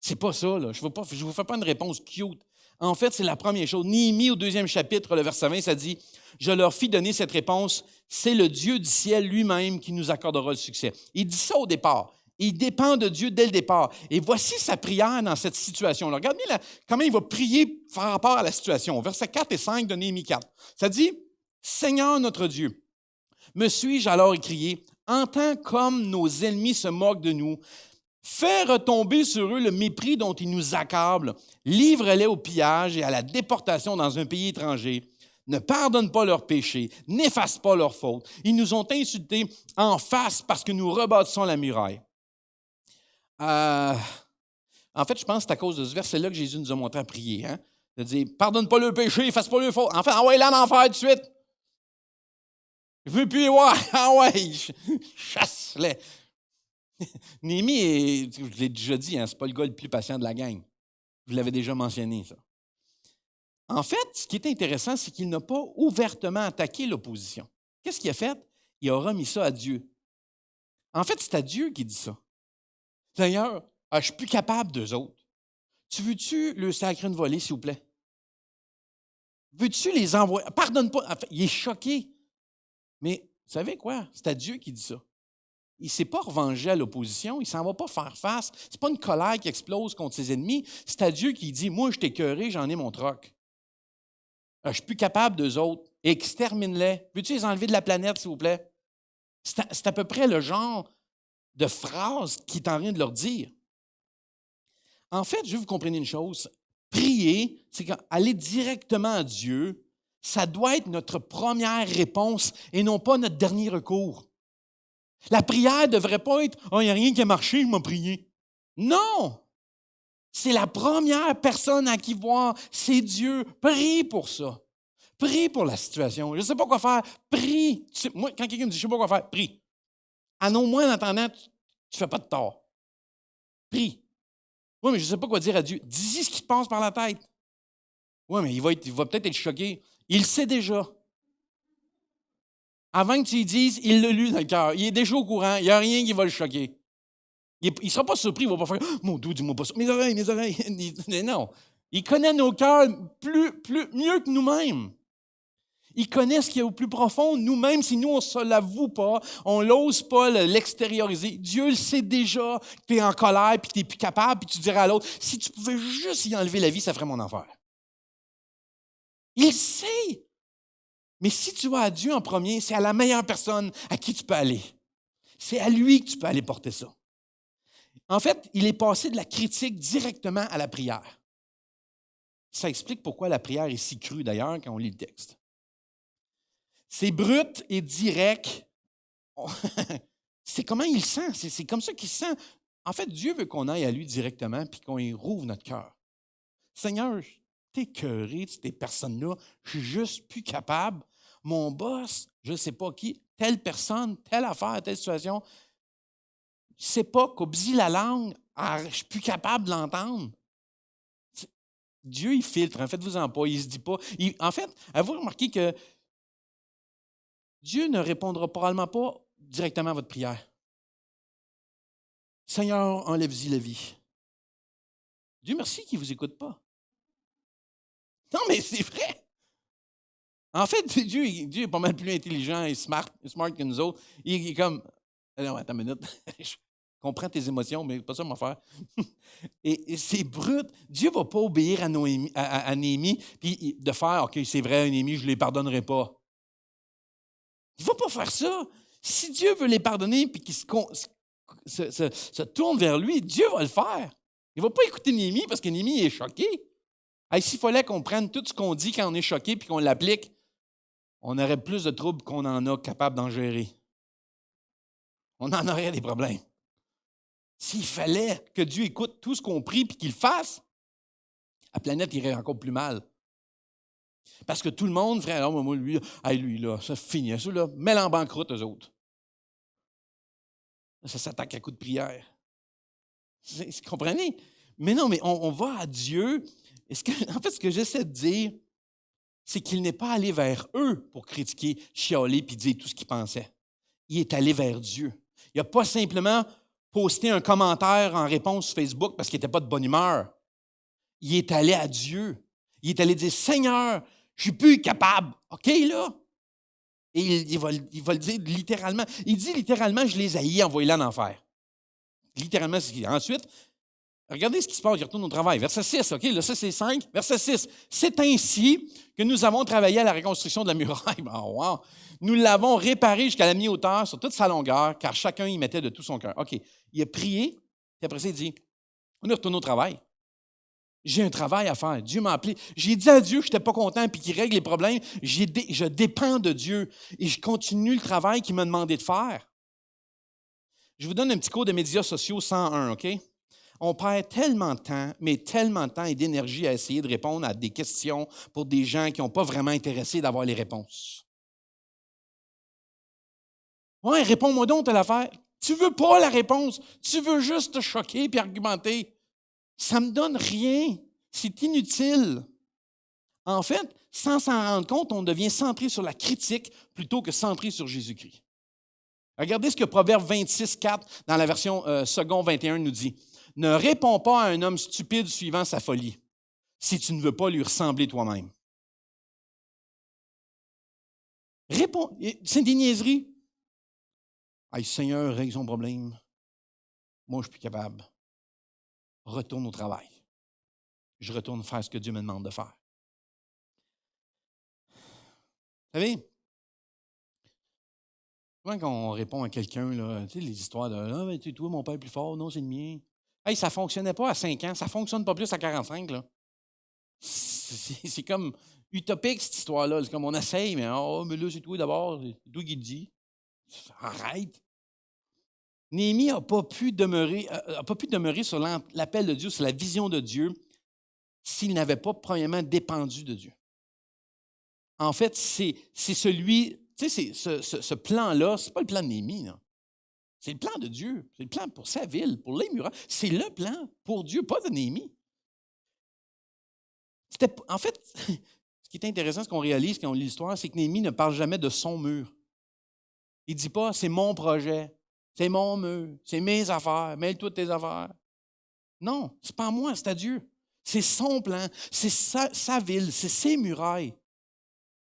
C'est pas ça. Là. Je ne vous fais pas une réponse cute. En fait, c'est la première chose. Néhémie, au 2e chapitre, le verset 20, ça dit « Je leur fis donner cette réponse, c'est le Dieu du ciel lui-même qui nous accordera le succès. » Il dit ça au départ. Il dépend de Dieu dès le départ. Et voici sa prière dans cette situation-là. Regardez comment il va prier par rapport à la situation. Versets 4 et 5 de Néhémie 4. Ça dit « Seigneur notre Dieu, me suis-je alors écrié, entends comme nos ennemis se moquent de nous, fais retomber sur eux le mépris dont ils nous accablent, livre-les au pillage et à la déportation dans un pays étranger. Ne pardonne pas leurs péchés, n'efface pas leurs fautes. Ils nous ont insultés en face parce que nous rebâtissons la muraille. » En fait, je pense que c'est à cause de ce verset-là que Jésus nous a montré à prier. Hein? De dire, pardonne pas le péché, efface pas le faute. En fait, envoie-les en enfer tout de suite. Je veux plus les voir. Ah ouais, chasse-les. Néhémie, je l'ai déjà dit, hein, ce n'est pas le gars le plus patient de la gang. Je l'avais déjà mentionné, ça. En fait, ce qui est intéressant, c'est qu'il n'a pas ouvertement attaqué l'opposition. Qu'est-ce qu'il a fait? Il a remis ça à Dieu. En fait, c'est à Dieu qui dit ça. Seigneur, je ne suis plus capable d'eux autres. Tu veux-tu le sacrer une volée, s'il vous plaît? Veux-tu les envoyer? Pardonne pas. En fait, il est choqué. Mais vous savez quoi? C'est à Dieu qui dit ça. il ne s'est pas revengé à l'opposition, il ne s'en va pas faire face. Ce n'est pas une colère qui explose contre ses ennemis, c'est à Dieu qui dit, moi je t'ai écœuré, j'en ai mon troc. Je ne suis plus capable d'eux autres. Extermine-les. Veux-tu les enlever de la planète, s'il vous plaît? C'est à peu près le genre de phrase qu'il est en train de leur dire. En fait, je veux que vous compreniez une chose. Prier, c'est aller directement à Dieu, ça doit être notre première réponse et non pas notre dernier recours. La prière ne devrait pas être « Oh, il n'y a rien qui a marché, je m'en prié. » Non! C'est la première personne à qui voir, c'est Dieu. Prie pour ça. Prie pour la situation. Je ne sais pas quoi faire. Prie. Tu sais, moi, quand quelqu'un me dit « Je ne sais pas quoi faire », prie. En au moins, en attendant, tu ne fais pas de tort. Prie. Oui, mais je ne sais pas quoi dire à Dieu. Dis-y ce qui te passe par la tête. Oui, mais il va peut-être être choqué. Il le sait déjà. Avant que tu lui dises, il l'a lu dans le cœur. Il est déjà au courant. Il n'y a rien qui va le choquer. Il ne sera pas surpris. Il ne va pas faire « Mon Dieu, dis-moi pas ça. Mes oreilles, mes oreilles. » Non. Il connaît nos cœurs mieux que nous-mêmes. Il connaît ce qu'il y a au plus profond de nous-mêmes. Si nous, on ne se l'avoue pas, on n'ose pas l'extérioriser. Dieu le sait déjà que tu es en colère, puis que tu n'es plus capable, puis tu dirais à l'autre, si tu pouvais juste y enlever la vie, ça ferait mon enfer. Il sait. Mais si tu vas à Dieu en premier, c'est à la meilleure personne à qui tu peux aller. C'est à lui que tu peux aller porter ça. En fait, il est passé de la critique directement à la prière. Ça explique pourquoi la prière est si crue d'ailleurs quand on lit le texte. C'est brut et direct. C'est comment il sent. C'est comme ça qu'il sent. En fait, Dieu veut qu'on aille à lui directement puis qu'on y rouvre notre cœur. Seigneur, t'es écœuré de ces personnes-là. Je suis juste plus capable. Mon boss, je ne sais pas qui, telle personne, telle affaire, telle situation, je ne sais pas, qu'obsie la langue, je ne suis plus capable de l'entendre. Dieu, il filtre. En fait, vous-en pas. Il ne se dit pas. En fait, avez-vous remarqué que Dieu ne répondra probablement pas directement à votre prière. Seigneur, enlève-y la vie. Dieu merci qu'il ne vous écoute pas. Non, mais c'est vrai. En fait, Dieu est pas mal plus intelligent et smart que nous autres. Il est comme, non, attends une minute, je comprends tes émotions, mais pas ça mon affaire. Et c'est brut. Dieu ne va pas obéir à Néhémie, puis de faire, OK, c'est vrai, Néhémie, je ne les pardonnerai pas. Il ne va pas faire ça. Si Dieu veut les pardonner puis qu'il se tourne vers lui, Dieu va le faire. Il ne va pas écouter Néhémie parce que Néhémie est choqué. Hey, s'il fallait qu'on prenne tout ce qu'on dit quand on est choqué puis qu'on l'applique, on aurait plus de troubles qu'on en a capable d'en gérer. On en aurait des problèmes. S'il fallait que Dieu écoute tout ce qu'on prie puis qu'il le fasse, la planète irait encore plus mal. Parce que tout le monde ferait, oh, moi, lui, là, ça finit. Ça, là, mets-le en banqueroute, eux autres. Ça s'attaque à coups de prière. Vous comprenez? Mais non, mais on va à Dieu. En fait, ce que j'essaie de dire, c'est qu'il n'est pas allé vers eux pour critiquer, chialer puis dire tout ce qu'il pensait. Il est allé vers Dieu. Il n'a pas simplement posté un commentaire en réponse sur Facebook parce qu'il n'était pas de bonne humeur. Il est allé à Dieu. Il est allé dire, Seigneur, je ne suis plus capable. OK, là? Et il va le dire littéralement. Il dit littéralement, je les haïs, envoyez-les en enfer. Littéralement, c'est ce qu'il dit. Ensuite, regardez ce qui se passe, il retourne au travail. Verset 6, OK, là, ça c'est 5. Verset 6. C'est ainsi que nous avons travaillé à la reconstruction de la muraille. Oh, wow. Nous l'avons réparée jusqu'à la mi-hauteur sur toute sa longueur, car chacun y mettait de tout son cœur. OK, il a prié, puis après ça, il dit, on est retourné au travail. J'ai un travail à faire. Dieu m'a appelé. J'ai dit à Dieu que je n'étais pas content puis qu'il règle les problèmes. Je dépends de Dieu et je continue le travail qu'il m'a demandé de faire. Je vous donne un petit cours de médias sociaux 101, OK? On perd tellement de temps, mais tellement de temps et d'énergie à essayer de répondre à des questions pour des gens qui n'ont pas vraiment intéressé d'avoir les réponses. Ouais, réponds-moi donc à l'affaire. Tu veux pas la réponse. Tu veux juste te choquer puis argumenter. Ça ne me donne rien. C'est inutile. En fait, sans s'en rendre compte, on devient centré sur la critique plutôt que centré sur Jésus-Christ. Regardez ce que Proverbe 26, 4, dans la version second 21, nous dit. Ne réponds pas à un homme stupide suivant sa folie, si tu ne veux pas lui ressembler toi-même. Réponds. C'est des niaiseries. Hey, Seigneur, règle son problème. Moi, je suis plus capable. Retourne au travail. Je retourne faire ce que Dieu me demande de faire. Vous savez, souvent quand on répond à quelqu'un, là, tu sais, les histoires de ah, ben, tu sais, toi, mon père est plus fort, non, c'est le mien. Hey, ça ne fonctionnait pas à 5 ans, ça ne fonctionne pas plus à 45. Là. C'est comme utopique, cette histoire-là. C'est comme on essaye, mais oh, mais là, c'est toi d'abord, c'est toi qui le dis. Arrête. Néhémie n'a pas pu demeurer sur l'appel de Dieu, sur la vision de Dieu, s'il n'avait pas premièrement dépendu de Dieu. En fait, c'est celui, tu sais, ce plan-là, ce n'est pas le plan de Néhémie, là. C'est le plan de Dieu. C'est le plan pour sa ville, pour les murailles. C'est le plan pour Dieu, pas de Néhémie. En fait, ce qui est intéressant, ce qu'on réalise quand on lit l'histoire, c'est que Néhémie ne parle jamais de son mur. Il ne dit pas, c'est mon projet, c'est mon mur, c'est mes affaires, mêle-toi de tes affaires. Non, ce n'est pas à moi, c'est à Dieu. C'est son plan, c'est sa ville, c'est ses murailles.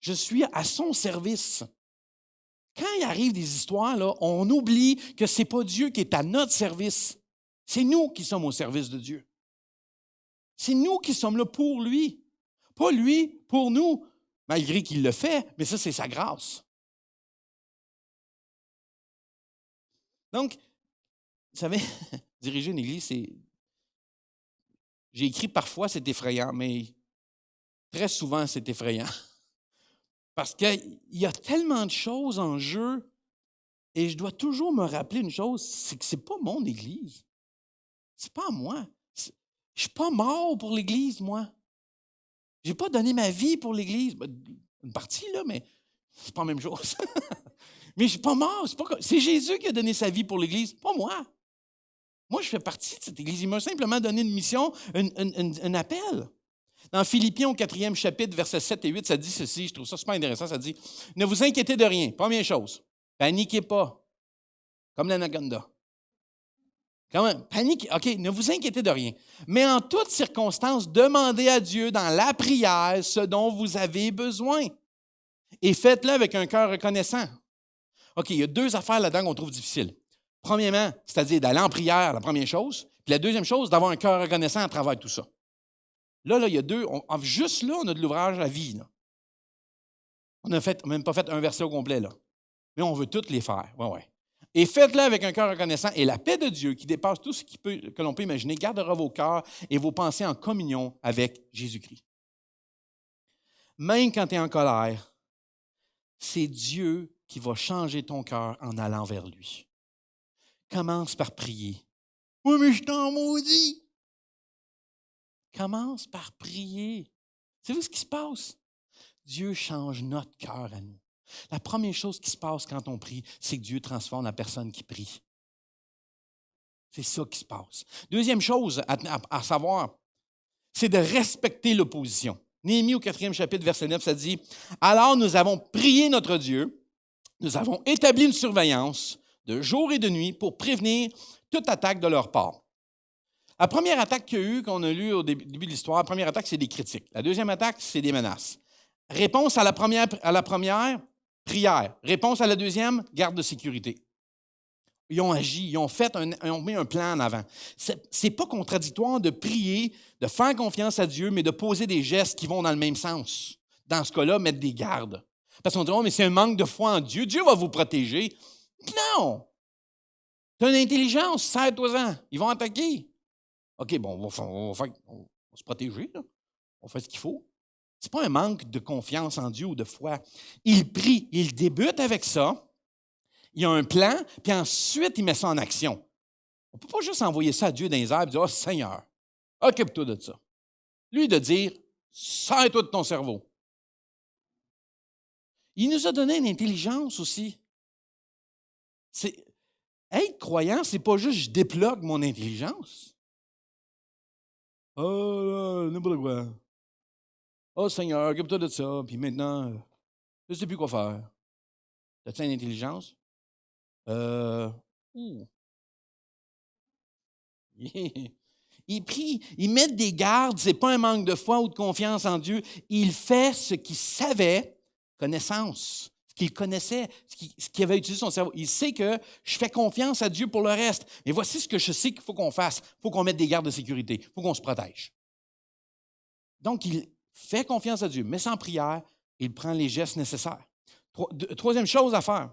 Je suis à son service. Quand il arrive des histoires, là, on oublie que ce n'est pas Dieu qui est à notre service. C'est nous qui sommes au service de Dieu. C'est nous qui sommes là pour lui. Pas lui, pour nous, malgré qu'il le fait, mais ça, c'est sa grâce. Donc, vous savez, diriger une église, c'est... J'ai écrit parfois, c'est effrayant, mais très souvent, c'est effrayant. Parce qu'il y a tellement de choses en jeu et je dois toujours me rappeler une chose, c'est que ce n'est pas mon église. Ce n'est pas à moi. Je ne suis pas mort pour l'Église, moi. Je n'ai pas donné ma vie pour l'Église. Une partie, là, mais c'est pas la même chose. Mais je ne suis pas mort. C'est Jésus qui a donné sa vie pour l'Église, pas moi. Moi, je fais partie de cette Église. Il m'a simplement donné une mission, un appel. Dans Philippiens, au 4e chapitre, versets 7 et 8, ça dit ceci, je trouve ça super intéressant, ça dit « Ne vous inquiétez de rien. Première chose, paniquez pas, comme l'anaconda. » Quand même, panique, OK, ne vous inquiétez de rien. Mais en toutes circonstances, demandez à Dieu dans la prière ce dont vous avez besoin. Et faites-le avec un cœur reconnaissant. OK, il y a deux affaires là-dedans qu'on trouve difficiles. Premièrement, c'est-à-dire d'aller en prière, la première chose. Puis la deuxième chose, d'avoir un cœur reconnaissant à travers tout ça. Là, il y a deux. Juste là, on a de l'ouvrage à vie. Là. On n'a même pas fait un verset au complet, là. Mais on veut toutes les faire. Ouais. Et faites-le avec un cœur reconnaissant. Et la paix de Dieu, qui dépasse tout ce que l'on peut imaginer, gardera vos cœurs et vos pensées en communion avec Jésus-Christ. Même quand tu es en colère, c'est Dieu qui va changer ton cœur en allant vers lui. Commence par prier. Oui, mais je t'en maudis. Commence par prier. Savez-vous ce qui se passe? Dieu change notre cœur à nous. La première chose qui se passe quand on prie, c'est que Dieu transforme la personne qui prie. C'est ça qui se passe. Deuxième chose à savoir, c'est de respecter l'opposition. Néhémie au 4e chapitre, verset 9, ça dit « Alors nous avons prié notre Dieu, nous avons établi une surveillance de jour et de nuit pour prévenir toute attaque de leur part. » La première attaque qu'il y a eu, qu'on a lue au début de l'histoire, la première attaque, c'est des critiques. La deuxième attaque, c'est des menaces. Réponse à la première, prière. Réponse à la deuxième, garde de sécurité. Ils ont agi, ils ont mis un plan en avant. Ce n'est pas contradictoire de prier, de faire confiance à Dieu, mais de poser des gestes qui vont dans le même sens. Dans ce cas-là, mettre des gardes. Parce qu'on dit, oh, mais c'est un manque de foi en Dieu. Dieu va vous protéger. Non! Tu as une intelligence, serre-toi-en. Ils vont attaquer. OK, bon, on va se protéger, là. On fait ce qu'il faut. Ce n'est pas un manque de confiance en Dieu ou de foi. Il prie, il débute avec ça. Il y a un plan, puis ensuite, il met ça en action. On ne peut pas juste envoyer ça à Dieu dans les airs et dire « Oh Seigneur, occupe-toi de ça. » Lui, de dire « Serre-toi de ton cerveau. » Il nous a donné une intelligence aussi. Être croyant, ce n'est pas juste « je débloque mon intelligence ». Oh, n'importe quoi. Oh Seigneur, occupe-toi de ça, puis maintenant, je ne sais plus quoi faire. As-tu une intelligence? Il prie, il met des gardes, ce n'est pas un manque de foi ou de confiance en Dieu. Il fait ce qu'il savait, connaissance. qu'il connaissait, ce qu'il avait utilisé son cerveau. Il sait que je fais confiance à Dieu pour le reste. Mais voici ce que je sais qu'il faut qu'on fasse. Il faut qu'on mette des gardes de sécurité. Il faut qu'on se protège. Donc, il fait confiance à Dieu, met ça en prière et il prend les gestes nécessaires. Troisième chose à faire.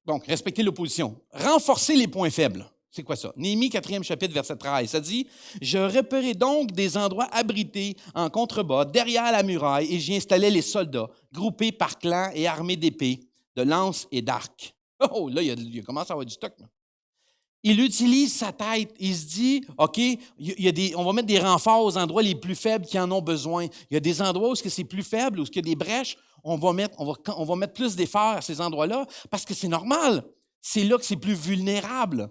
Donc, respecter l'opposition. Renforcer les points faibles. C'est quoi ça? Néhémie 4e chapitre, verset 13. Ça dit « Je repérai donc des endroits abrités en contrebas, derrière la muraille, et j'y installais les soldats, groupés par clans et armés d'épées, de lances et d'arcs. » Oh, là, il commence à avoir du stock. Là. Il utilise sa tête. Il se dit, OK, on va mettre des renforts aux endroits les plus faibles qui en ont besoin. Il y a des endroits où c'est plus faible, où il y a des brèches. On va mettre plus d'efforts à ces endroits-là parce que c'est normal. C'est là que c'est plus vulnérable.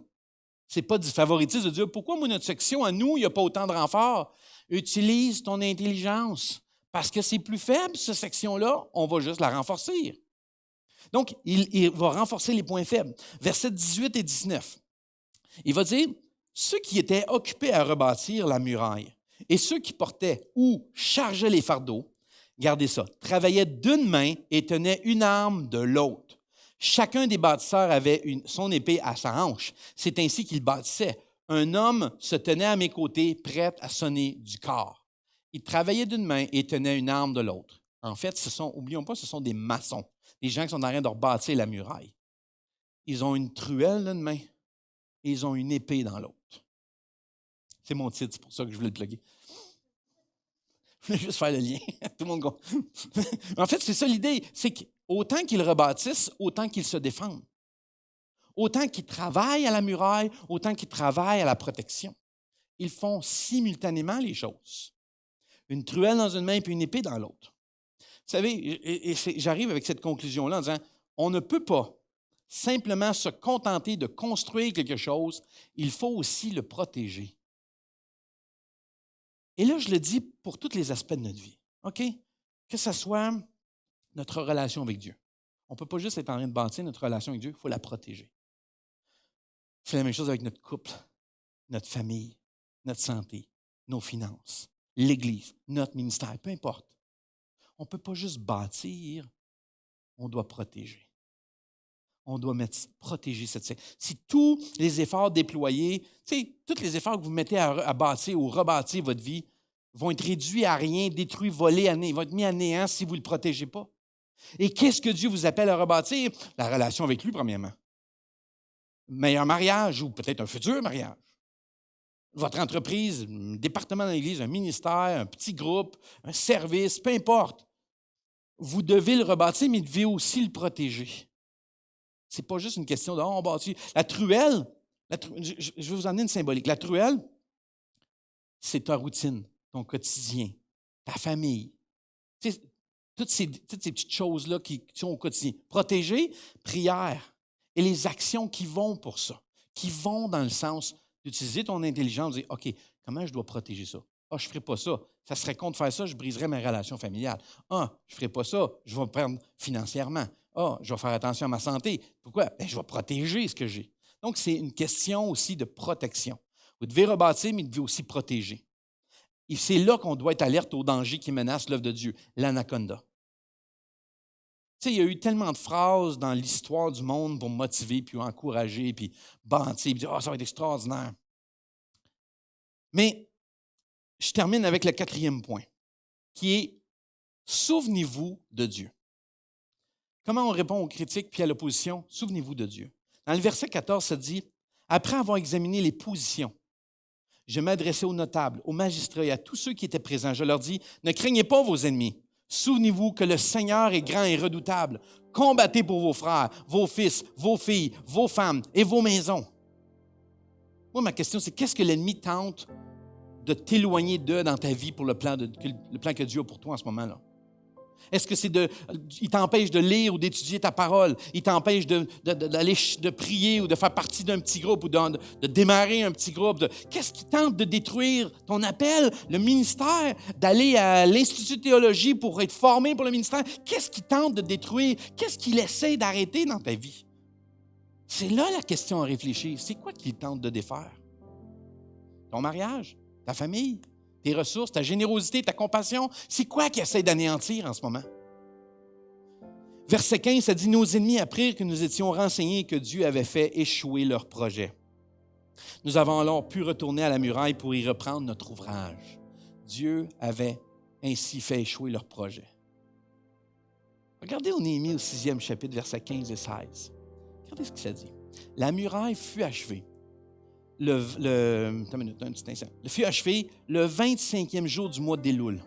Ce n'est pas du favoritisme de dire, pourquoi, moi, notre section, à nous, il n'y a pas autant de renforts? Utilise ton intelligence. Parce que c'est plus faible, cette section-là, on va juste la renforcer. Donc, il va renforcer les points faibles. Versets 18 et 19. Il va dire, ceux qui étaient occupés à rebâtir la muraille et ceux qui portaient ou chargeaient les fardeaux, gardez ça, travaillaient d'une main et tenaient une arme de l'autre. Chacun des bâtisseurs avait son épée à sa hanche. C'est ainsi qu'ils bâtissaient. Un homme se tenait à mes côtés, prêt à sonner du corps. Ils travaillaient d'une main et tenaient une arme de l'autre. En fait, oublions pas, ce sont des maçons, des gens qui sont en train de rebâtir la muraille. Ils ont une truelle d'une main et ils ont une épée dans l'autre. C'est mon titre, c'est pour ça que je voulais le plugger. Je voulais juste faire le lien. Tout le monde comprend. En fait, c'est ça l'idée. C'est qu'autant qu'ils rebâtissent, autant qu'ils se défendent. Autant qu'ils travaillent à la muraille, autant qu'ils travaillent à la protection. Ils font simultanément les choses. Une truelle dans une main puis une épée dans l'autre. Vous savez, j'arrive avec cette conclusion-là en disant, on ne peut pas simplement se contenter de construire quelque chose, il faut aussi le protéger. Et là, je le dis pour tous les aspects de notre vie, OK? Que ce soit notre relation avec Dieu. On ne peut pas juste être en train de bâtir notre relation avec Dieu, il faut la protéger. C'est la même chose avec notre couple, notre famille, notre santé, nos finances, l'Église, notre ministère, peu importe. On ne peut pas juste bâtir, on doit protéger. On doit protéger cette sécurité. Si tous les efforts déployés, tous les efforts que vous mettez à bâtir ou rebâtir votre vie vont être réduits à rien, détruits, volés, ils vont être mis à néant si vous ne le protégez pas. Et qu'est-ce que Dieu vous appelle à rebâtir? La relation avec lui, premièrement. Meilleur mariage ou peut-être un futur mariage. Votre entreprise, un département dans l'Église, un ministère, un petit groupe, un service, peu importe. Vous devez le rebâtir, mais vous devez aussi le protéger. Ce n'est pas juste une question de « on bâtit ». La truelle, je vais vous emmener une symbolique. La truelle, c'est ta routine, ton quotidien, ta famille. Toutes ces petites choses-là qui sont au quotidien. Protéger, prière et les actions qui vont pour ça, qui vont dans le sens d'utiliser ton intelligence, de dire « OK, comment je dois protéger ça? Ah, je ne ferai pas ça. Ça serait con de faire ça, je briserais ma relation familiale. Ah, je ne ferai pas ça, je vais me perdre financièrement. Ah, je vais faire attention à ma santé. Pourquoi? Bien, je vais protéger ce que j'ai. » Donc, c'est une question aussi de protection. Vous devez rebâtir, mais vous devez aussi protéger. Et c'est là qu'on doit être alerte aux dangers qui menacent l'œuvre de Dieu, l'anaconda. Tu sais, il y a eu tellement de phrases dans l'histoire du monde pour motiver, puis encourager, puis bâtir, puis dire « Ah, ça va être extraordinaire. » Mais je termine avec le 4e point, qui est « Souvenez-vous de Dieu ». Comment on répond aux critiques puis à l'opposition? Souvenez-vous de Dieu. Dans le verset 14, ça dit « Après avoir examiné les positions, je m'adressais aux notables, aux magistrats et à tous ceux qui étaient présents. Je leur dis, ne craignez pas vos ennemis. Souvenez-vous que le Seigneur est grand et redoutable. Combattez pour vos frères, vos fils, vos filles, vos femmes et vos maisons. » Moi, ma question, c'est qu'est-ce que l'ennemi tente de t'éloigner d'eux dans ta vie pour le plan que Dieu a pour toi en ce moment-là? Est-ce que il t'empêche de lire ou d'étudier ta parole? Il t'empêche d'aller de prier ou de faire partie d'un petit groupe ou de démarrer un petit groupe? Qu'est-ce qui tente de détruire ton appel, le ministère, d'aller à l'Institut de théologie pour être formé pour le ministère? Qu'est-ce qui tente de détruire? Qu'est-ce qu'il essaie d'arrêter dans ta vie? C'est là la question à réfléchir. C'est quoi qu'il tente de défaire? Ton mariage? Ta famille? Tes ressources, ta générosité, ta compassion, c'est quoi qu'il essaie d'anéantir en ce moment? Verset 15, ça dit « Nos ennemis apprirent que nous étions renseignés et que Dieu avait fait échouer leur projet. Nous avons alors pu retourner à la muraille pour y reprendre notre ouvrage. Dieu avait ainsi fait échouer leur projet. » Regardez au Néhémie au 6e chapitre, versets 15 et 16. Regardez ce que ça dit. « La muraille fut achevée. Attends une minute, un petit instant. Le fut achevé le 25e jour du mois d'Éloul. »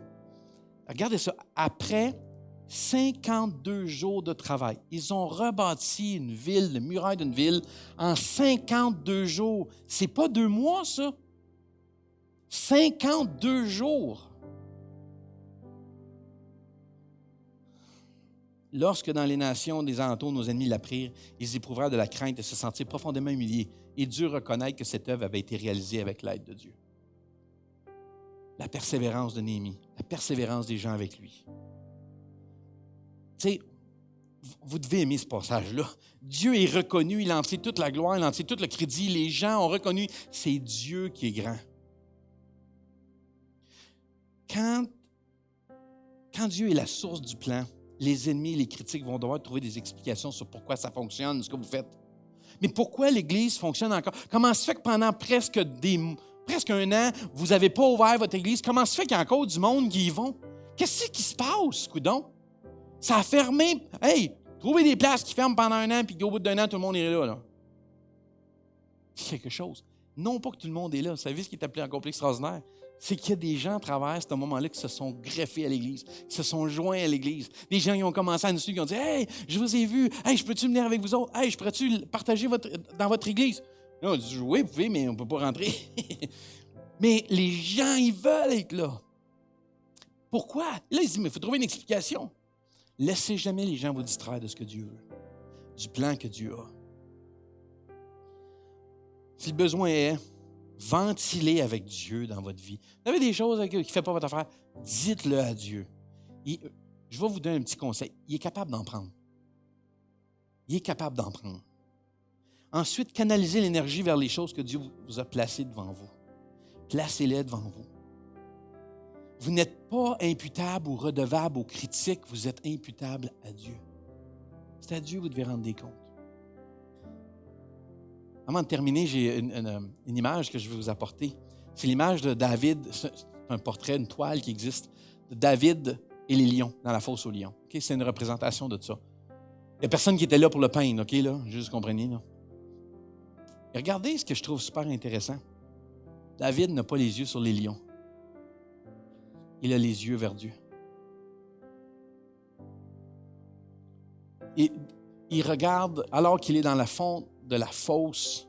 Regardez ça. Après 52 jours de travail, ils ont rebâti une ville, le muraille d'une ville, en 52 jours. C'est pas 2 mois, ça. 52 jours. Lorsque dans les nations des alentours, nos ennemis l'apprirent, ils éprouvèrent de la crainte et se sentirent profondément humiliés. Et Dieu reconnaît que cette œuvre avait été réalisée avec l'aide de Dieu. La persévérance de Néhémie, la persévérance des gens avec lui. Tu sais, vous devez aimer ce passage-là. Dieu est reconnu, il en tire toute la gloire, il en tire tout le crédit. Les gens ont reconnu, c'est Dieu qui est grand. Quand Dieu est la source du plan, les ennemis, les critiques vont devoir trouver des explications sur pourquoi ça fonctionne, ce que vous faites. Mais pourquoi l'Église fonctionne encore? Comment se fait que pendant presque un an, vous n'avez pas ouvert votre Église? Comment se fait qu'il y a encore du monde qui y vont? Qu'est-ce qui se passe, coudon? Ça a fermé. Hey, trouvez des places qui ferment pendant un an, puis qu'au bout d'un an, tout le monde est là. C'est quelque chose. Non pas que tout le monde est là. Vous savez ce qui est appelé encore plus extraordinaire? C'est qu'il y a des gens à travers ce moment-là qui se sont greffés à l'Église, qui se sont joints à l'Église. Des gens qui ont commencé à nous suivre, qui ont dit « Hey, je vous ai vu. Hey, je peux-tu venir avec vous autres? Hey, je pourrais-tu partager dans votre Église? » Là, on dit « Oui, vous pouvez, mais on ne peut pas rentrer. » Mais les gens, ils veulent être là. Pourquoi? Là, ils disent « Mais il faut trouver une explication. » Laissez jamais les gens vous distraire de ce que Dieu veut, du plan que Dieu a. Si le besoin est, ventilez avec Dieu dans votre vie. Vous avez des choses qui ne font pas votre affaire, dites-le à Dieu. Je vais vous donner un petit conseil. Il est capable d'en prendre. Il est capable d'en prendre. Ensuite, canalisez l'énergie vers les choses que Dieu vous a placées devant vous. Placez-les devant vous. Vous n'êtes pas imputable ou redevable aux critiques, vous êtes imputable à Dieu. C'est à Dieu que vous devez rendre des comptes. Avant de terminer, j'ai une image que je vais vous apporter. C'est l'image de David, c'est un portrait, une toile qui existe, de David et les lions, dans la fosse aux lions. Okay? C'est une représentation de ça. Il n'y a personne qui était là pour le peindre, OK, là? Juste comprenez, là. Et regardez ce que je trouve super intéressant. David n'a pas les yeux sur les lions. Il a les yeux vers Dieu. Et il regarde, alors qu'il est dans la fond de la fosse,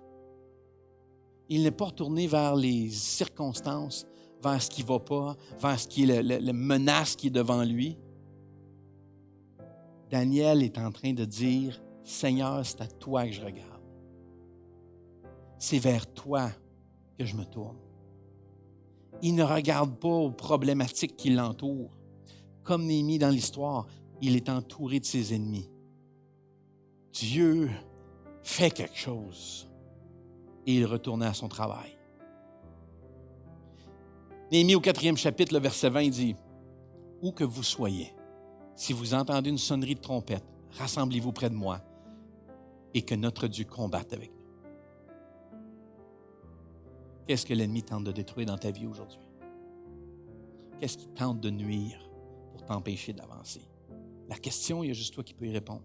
il n'est pas retourné vers les circonstances, vers ce qui ne va pas, vers ce qui est la menace qui est devant lui. Daniel est en train de dire, « Seigneur, c'est à toi que je regarde. C'est vers toi que je me tourne. » Il ne regarde pas aux problématiques qui l'entourent. Comme Néhémie dans l'histoire, il est entouré de ses ennemis. Dieu fait quelque chose. Et il retournait à son travail. Néhémie au 4e chapitre, le verset 20 dit, « Où que vous soyez, si vous entendez une sonnerie de trompette, rassemblez-vous près de moi et que notre Dieu combatte avec nous. » Qu'est-ce que l'ennemi tente de détruire dans ta vie aujourd'hui? Qu'est-ce qui tente de nuire pour t'empêcher d'avancer? La question, il y a juste toi qui peux y répondre.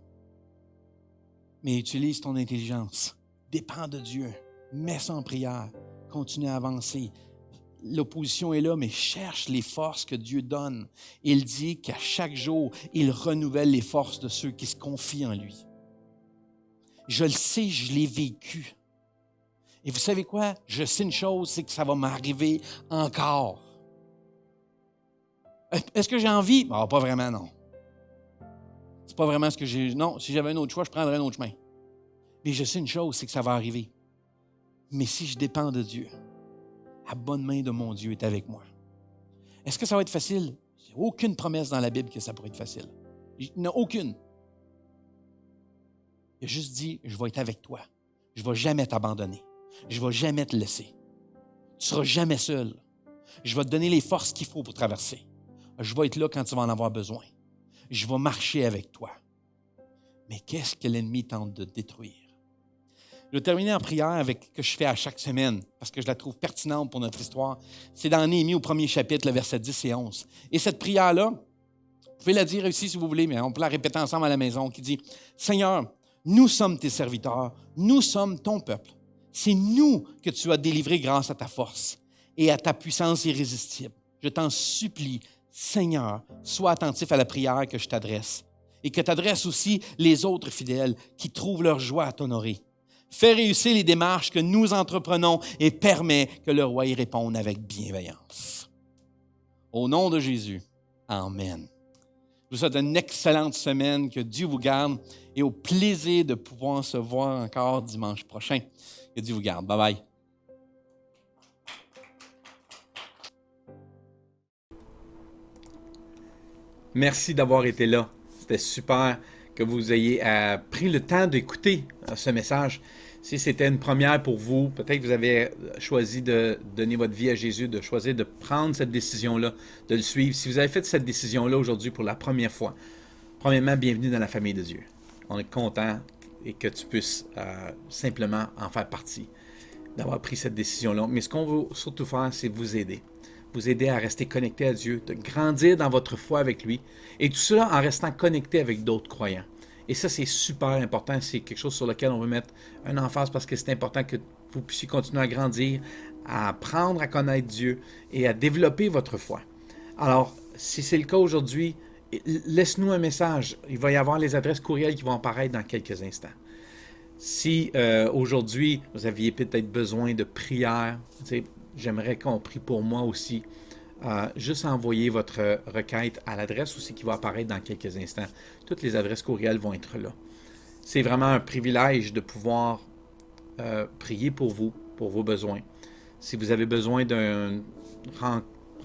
Mais utilise ton intelligence. Dépends de Dieu. Mets ça en prière. Continue à avancer. L'opposition est là, mais cherche les forces que Dieu donne. Il dit qu'à chaque jour, il renouvelle les forces de ceux qui se confient en lui. Je le sais, je l'ai vécu. Et vous savez quoi? Je sais une chose, c'est que ça va m'arriver encore. Est-ce que j'ai envie? Oh, pas vraiment, non. C'est pas vraiment ce que j'ai... Non, si j'avais un autre choix, je prendrais un autre chemin. Mais je sais une chose, c'est que ça va arriver. Mais si je dépends de Dieu, la bonne main de mon Dieu est avec moi. Est-ce que ça va être facile? Il n'y a aucune promesse dans la Bible que ça pourrait être facile. Il n'y en a aucune. Il a juste dit, je vais être avec toi. Je ne vais jamais t'abandonner. Je ne vais jamais te laisser. Tu ne seras jamais seul. Je vais te donner les forces qu'il faut pour traverser. Je vais être là quand tu vas en avoir besoin. Je vais marcher avec toi. mais qu'est-ce que l'ennemi tente de détruire? Je vais terminer en prière avec ce que je fais à chaque semaine, parce que je la trouve pertinente pour notre histoire. C'est dans Néhémie au premier chapitre, le verset 10 et 11. Et cette prière-là, vous pouvez la dire ici si vous voulez, mais on peut la répéter ensemble à la maison, qui dit, « Seigneur, nous sommes tes serviteurs, nous sommes ton peuple. C'est nous que tu as délivrés grâce à ta force et à ta puissance irrésistible. Je t'en supplie, Seigneur, sois attentif à la prière que je t'adresse et que t'adresses aussi les autres fidèles qui trouvent leur joie à t'honorer. Fais réussir les démarches que nous entreprenons et permets que le roi y réponde avec bienveillance. » Au nom de Jésus, Amen. Je vous souhaite une excellente semaine, que Dieu vous garde et au plaisir de pouvoir se voir encore dimanche prochain. Que Dieu vous garde. Bye bye. Merci d'avoir été là. C'était super que vous ayez pris le temps d'écouter ce message. Si c'était une première pour vous, peut-être que vous avez choisi de donner votre vie à Jésus, de choisir de prendre cette décision-là, de le suivre. Si vous avez fait cette décision-là aujourd'hui pour la première fois, premièrement, bienvenue dans la famille de Dieu. On est content et que tu puisses simplement en faire partie, d'avoir pris cette décision-là. Mais ce qu'on veut surtout faire, c'est vous aider à rester connecté à Dieu, de grandir dans votre foi avec lui, et tout cela en restant connecté avec d'autres croyants. Et ça, c'est super important. C'est quelque chose sur lequel on veut mettre un emphase parce que c'est important que vous puissiez continuer à grandir, à apprendre à connaître Dieu et à développer votre foi. Alors, si c'est le cas aujourd'hui, laisse-nous un message. Il va y avoir les adresses courriels qui vont apparaître dans quelques instants. Si aujourd'hui, vous aviez peut-être besoin de prière, j'aimerais qu'on prie pour moi aussi. Juste envoyer votre requête à l'adresse aussi qui va apparaître dans quelques instants. Toutes les adresses courriels vont être là. C'est vraiment un privilège de pouvoir prier pour vous, pour vos besoins. Si vous avez besoin d'une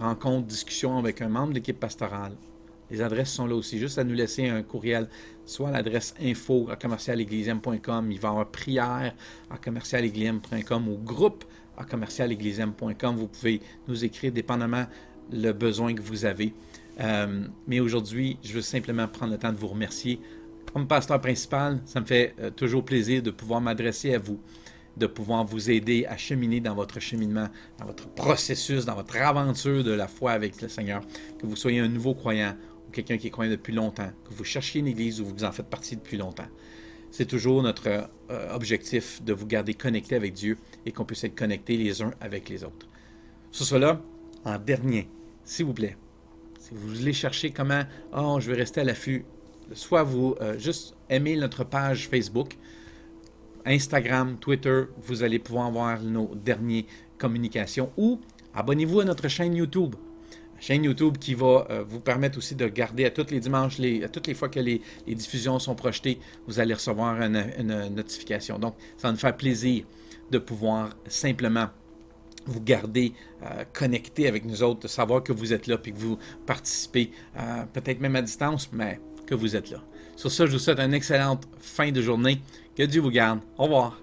rencontre, discussion avec un membre de l'équipe pastorale, les adresses sont là aussi. Juste à nous laisser un courriel, soit à l'adresse info@commercialeglisiam.com, il va y avoir prière à commercialeglisiam.com ou groupe à commercialeglisiam.com. Vous pouvez nous écrire dépendamment le besoin que vous avez. Mais aujourd'hui, je veux simplement prendre le temps de vous remercier. Comme pasteur principal, ça me fait toujours plaisir de pouvoir m'adresser à vous, de pouvoir vous aider à cheminer dans votre cheminement, dans votre processus, dans votre aventure de la foi avec le Seigneur. Que vous soyez un nouveau croyant ou quelqu'un qui est croyant depuis longtemps, que vous cherchiez une église ou vous en faites partie depuis longtemps. C'est toujours notre objectif de vous garder connectés avec Dieu et qu'on puisse être connectés les uns avec les autres. Sur cela, en dernier, s'il vous plaît, si vous voulez chercher comment je vais rester à l'affût, soit vous juste aimez notre page Facebook, Instagram, Twitter, vous allez pouvoir voir nos dernières communications ou abonnez-vous à notre chaîne YouTube. Chaîne YouTube qui va vous permettre aussi de garder à tous les dimanches, à toutes les fois que les diffusions sont projetées, vous allez recevoir une notification. Donc, ça va nous faire plaisir de pouvoir simplement vous garder connecté avec nous autres, de savoir que vous êtes là et que vous participez, peut-être même à distance, mais que vous êtes là. Sur ça, je vous souhaite une excellente fin de journée. Que Dieu vous garde. Au revoir.